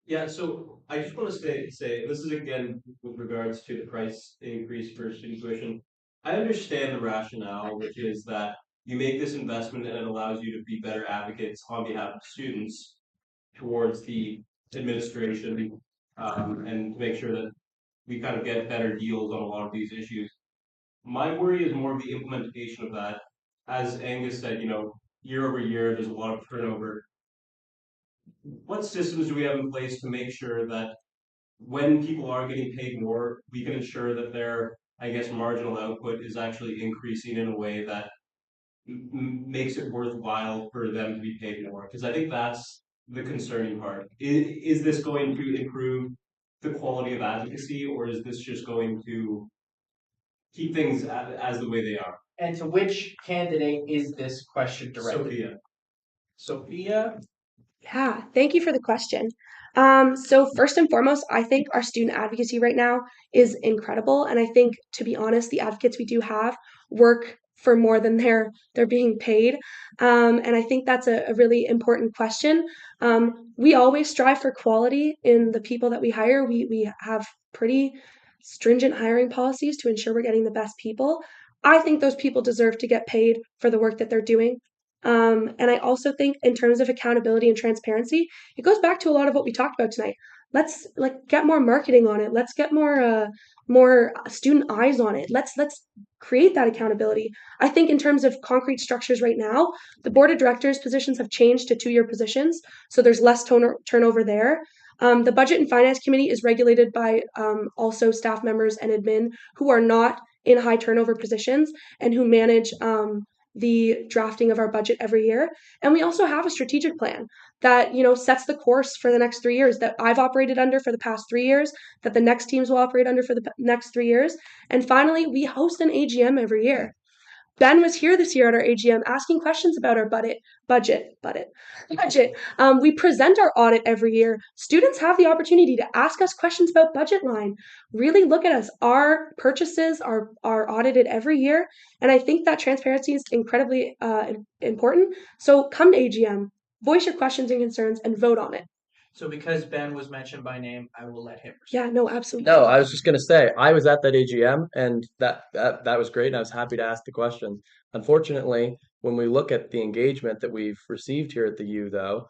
R: Yeah, so I just want to say this is again with regards to the price increase for student tuition. I understand the rationale, which is that you make this investment and it allows you to be better advocates on behalf of students towards the administration, and to make sure that we kind of get better deals on a lot of these issues. My worry is more of the implementation of that. As Angus said, year over year, there's a lot of turnover. What systems do we have in place to make sure that when people are getting paid more, we can ensure that their, I guess, marginal output is actually increasing in a way that makes it worthwhile for them to be paid more? Because I think that's the concerning part. Is this going to improve the quality of advocacy, or is this just going to keep things as the way they are?
J: And to which candidate is this question directed? Sophia?
D: yeah, thank you for the question. So first and foremost, I think our student advocacy right now is incredible, and I think, to be honest, the advocates we do have work for more than they're being paid, and I think that's a really important question. We always strive for quality in the people that we hire. We have pretty stringent hiring policies to ensure we're getting the best people. I think those people deserve to get paid for the work that they're doing. And I also think, in terms of accountability and transparency, it goes back to a lot of what we talked about tonight. Let's get more marketing on it. Let's get more student eyes on it. Let's create that accountability. I think in terms of concrete structures right now, the board of directors positions have changed to 2-year positions, so there's less turnover there. The budget and finance committee is regulated by also staff members and admin who are not in high turnover positions and who manage the drafting of our budget every year. And we also have a strategic plan that sets the course for the next 3 years, that I've operated under for the past 3 years, that the next teams will operate under for the next 3 years. And finally, we host an AGM every year. Ben was here this year at our AGM asking questions about our budget. We present our audit every year. Students have the opportunity to ask us questions about budget line. Really look at us. Our purchases are audited every year, and I think that transparency is incredibly important. So come to AGM, voice your questions and concerns, and vote on it.
J: So because Ben was mentioned by name, I will let him.
D: Yeah, no, absolutely.
G: No, I was just gonna say I was at that AGM and that was great and I was happy to ask the question. Unfortunately, when we look at the engagement that we've received here at the U though,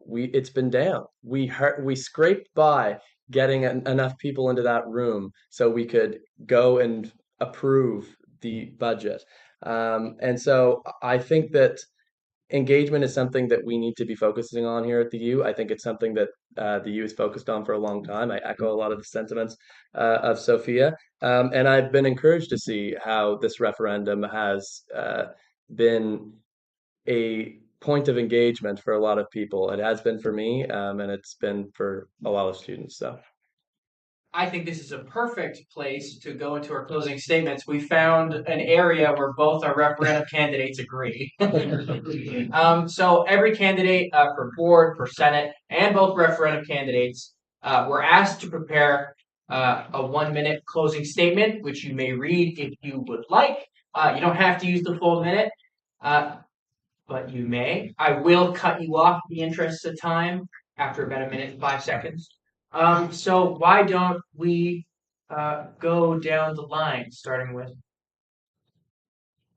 G: it's been down. We scraped by getting enough people into that room so we could go and approve the budget. And so I think that engagement is something that we need to be focusing on here at the U. I think it's something that the U has focused on for a long time. I echo a lot of the sentiments of Sophia, and I've been encouraged to see how this referendum has been a point of engagement for a lot of people. It has been for me, and it's been for a lot of students. So.
J: I think this is a perfect place to go into our closing statements. We found an area where both our referendum candidates agree. So every candidate for board, for Senate, and both referendum candidates were asked to prepare a 1-minute closing statement, which you may read if you would like. You don't have to use the full minute, but you may. I will cut you off in the interest of time after about 1 minute and 5 seconds. So why don't we go down the line, starting with.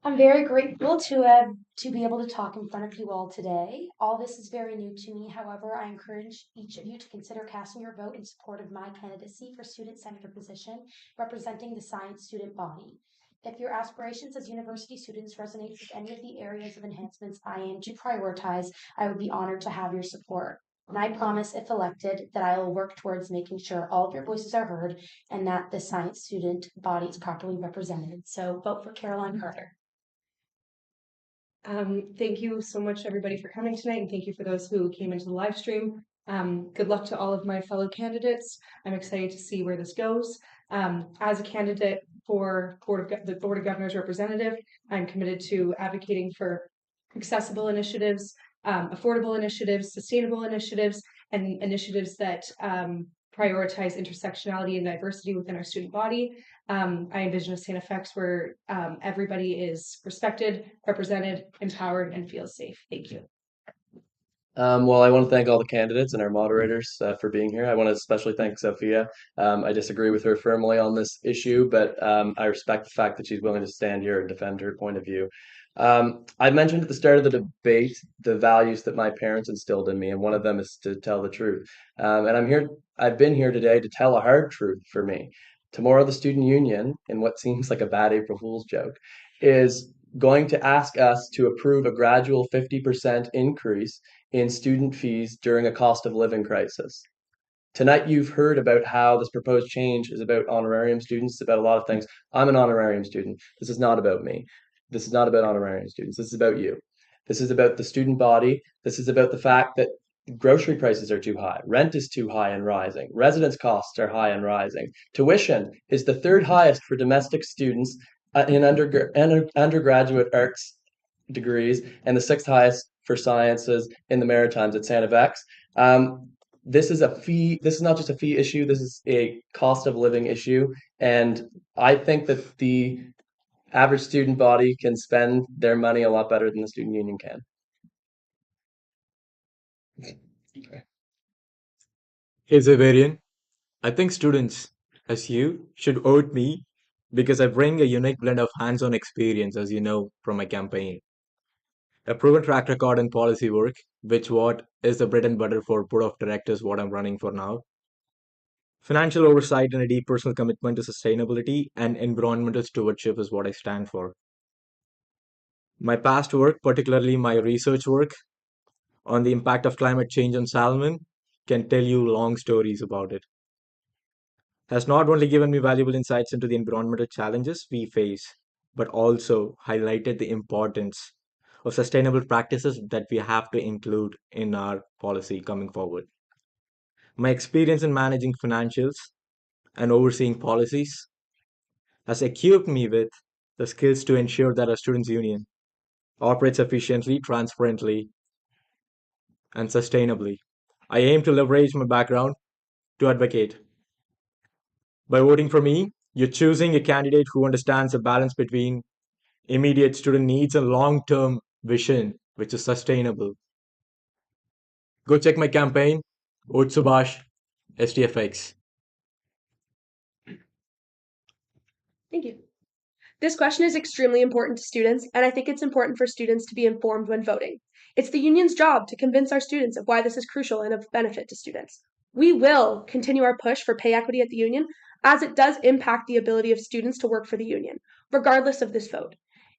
I: I'm very grateful to be able to talk in front of you all today. All this is very new to me. However, I encourage each of you to consider casting your vote in support of my candidacy for student senator position, representing the science student body. If your aspirations as university students resonate with any of the areas of enhancements I aim to prioritize, I would be honored to have your support. And I promise, if elected, that I will work towards making sure all of your voices are heard and that the science student body is properly represented. So vote for Caroline Carter.
H: Thank you so much, everybody, for coming tonight, and thank you for those who came into the live stream. Good luck to all of my fellow candidates. I'm excited to see where this goes. As a candidate for the Board of Governors representative, I'm committed to advocating for accessible initiatives, affordable initiatives, sustainable initiatives, and initiatives that prioritize intersectionality and diversity within our student body. I envision a state effects where everybody is respected, represented, empowered, and feels safe. Thank you.
G: Well, I want to thank all the candidates and our moderators for being here. I want to especially thank Sophia. I disagree with her firmly on this issue, but I respect the fact that she's willing to stand here and defend her point of view. I mentioned at the start of the debate the values that my parents instilled in me, and one of them is to tell the truth. And I've been here today to tell a hard truth for me. Tomorrow, the student union, in what seems like a bad April Fool's joke, is going to ask us to approve a gradual 50% increase in student fees during a cost of living crisis. Tonight, you've heard about how this proposed change is about honorarium students, it's about a lot of things. I'm an honorarium student. This is not about me. This is not about honorarium students. This is about you. This is about the student body. This is about the fact that grocery prices are too high. Rent is too high and rising. Residence costs are high and rising. Tuition is the third highest for domestic students in undergraduate arts degrees and the sixth highest for sciences in the Maritimes at Santa Vex. This is a fee. This is not just a fee issue. This is a cost of living issue. And I think that the average student body can spend their money a lot better than the student union can.
F: Hey, Zavarian. I think students, as you, should vote me because I bring a unique blend of hands-on experience, as you know, from my campaign. A proven track record in policy work, which what is the bread and butter for board of directors, what I'm running for now. Financial oversight and a deep personal commitment to sustainability and environmental stewardship is what I stand for. My past work, particularly my research work on the impact of climate change on salmon, can tell you long stories about it. Has not only given me valuable insights into the environmental challenges we face, but also highlighted the importance of sustainable practices that we have to include in our policy coming forward. My experience in managing financials and overseeing policies has equipped me with the skills to ensure that our students' union operates efficiently, transparently, and sustainably. I aim to leverage my background to advocate. By voting for me, you're choosing a candidate who understands the balance between immediate student needs and long term vision, which is sustainable. Go check my campaign, Vote Subhash, STFX.
D: Thank you. This question is extremely important to students, and I think it's important for students to be informed when voting. It's the union's job to convince our students of why this is crucial and of benefit to students. We will continue our push for pay equity at the union, as it does impact the ability of students to work for the union, regardless of this vote.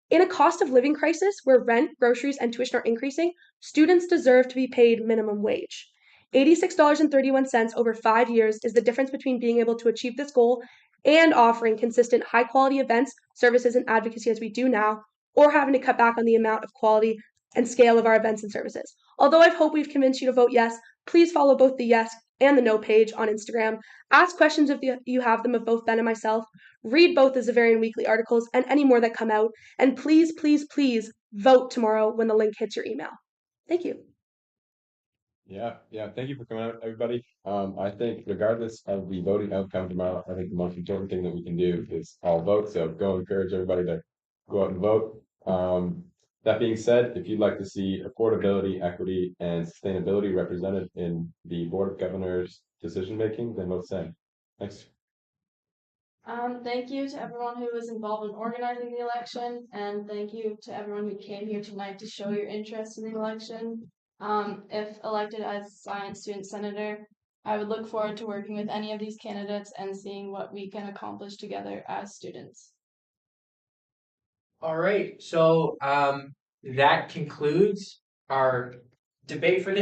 D: In a cost of living crisis where rent, groceries, and tuition are increasing, students deserve to be paid minimum wage. $86.31 over 5 years is the difference between being able to achieve this goal and offering consistent high quality events, services, and advocacy as we do now, or having to cut back on the amount of quality and scale of our events and services. Although I hope we've convinced you to vote yes, please follow both the yes and the no page on Instagram. Ask questions if you have them of both Ben and myself. Read both the Zavarian Weekly articles and any more that come out. And please, please, please vote tomorrow when the link hits your email. Thank you.
C: Yeah, thank you for coming out, everybody. I think regardless of the voting outcome tomorrow, I think the most important thing that we can do is all vote. So go encourage everybody to go out and vote. That being said, if you'd like to see affordability, equity, and sustainability represented in the Board of Governors decision making, then vote same. Thanks.
B: Thank you to everyone who was involved in organizing the election, and thank you to everyone who came here tonight to show your interest in the election. If elected as Science Student Senator, I would look forward to working with any of these candidates and seeing what we can accomplish together as students.
J: All right, so that concludes our debate for this.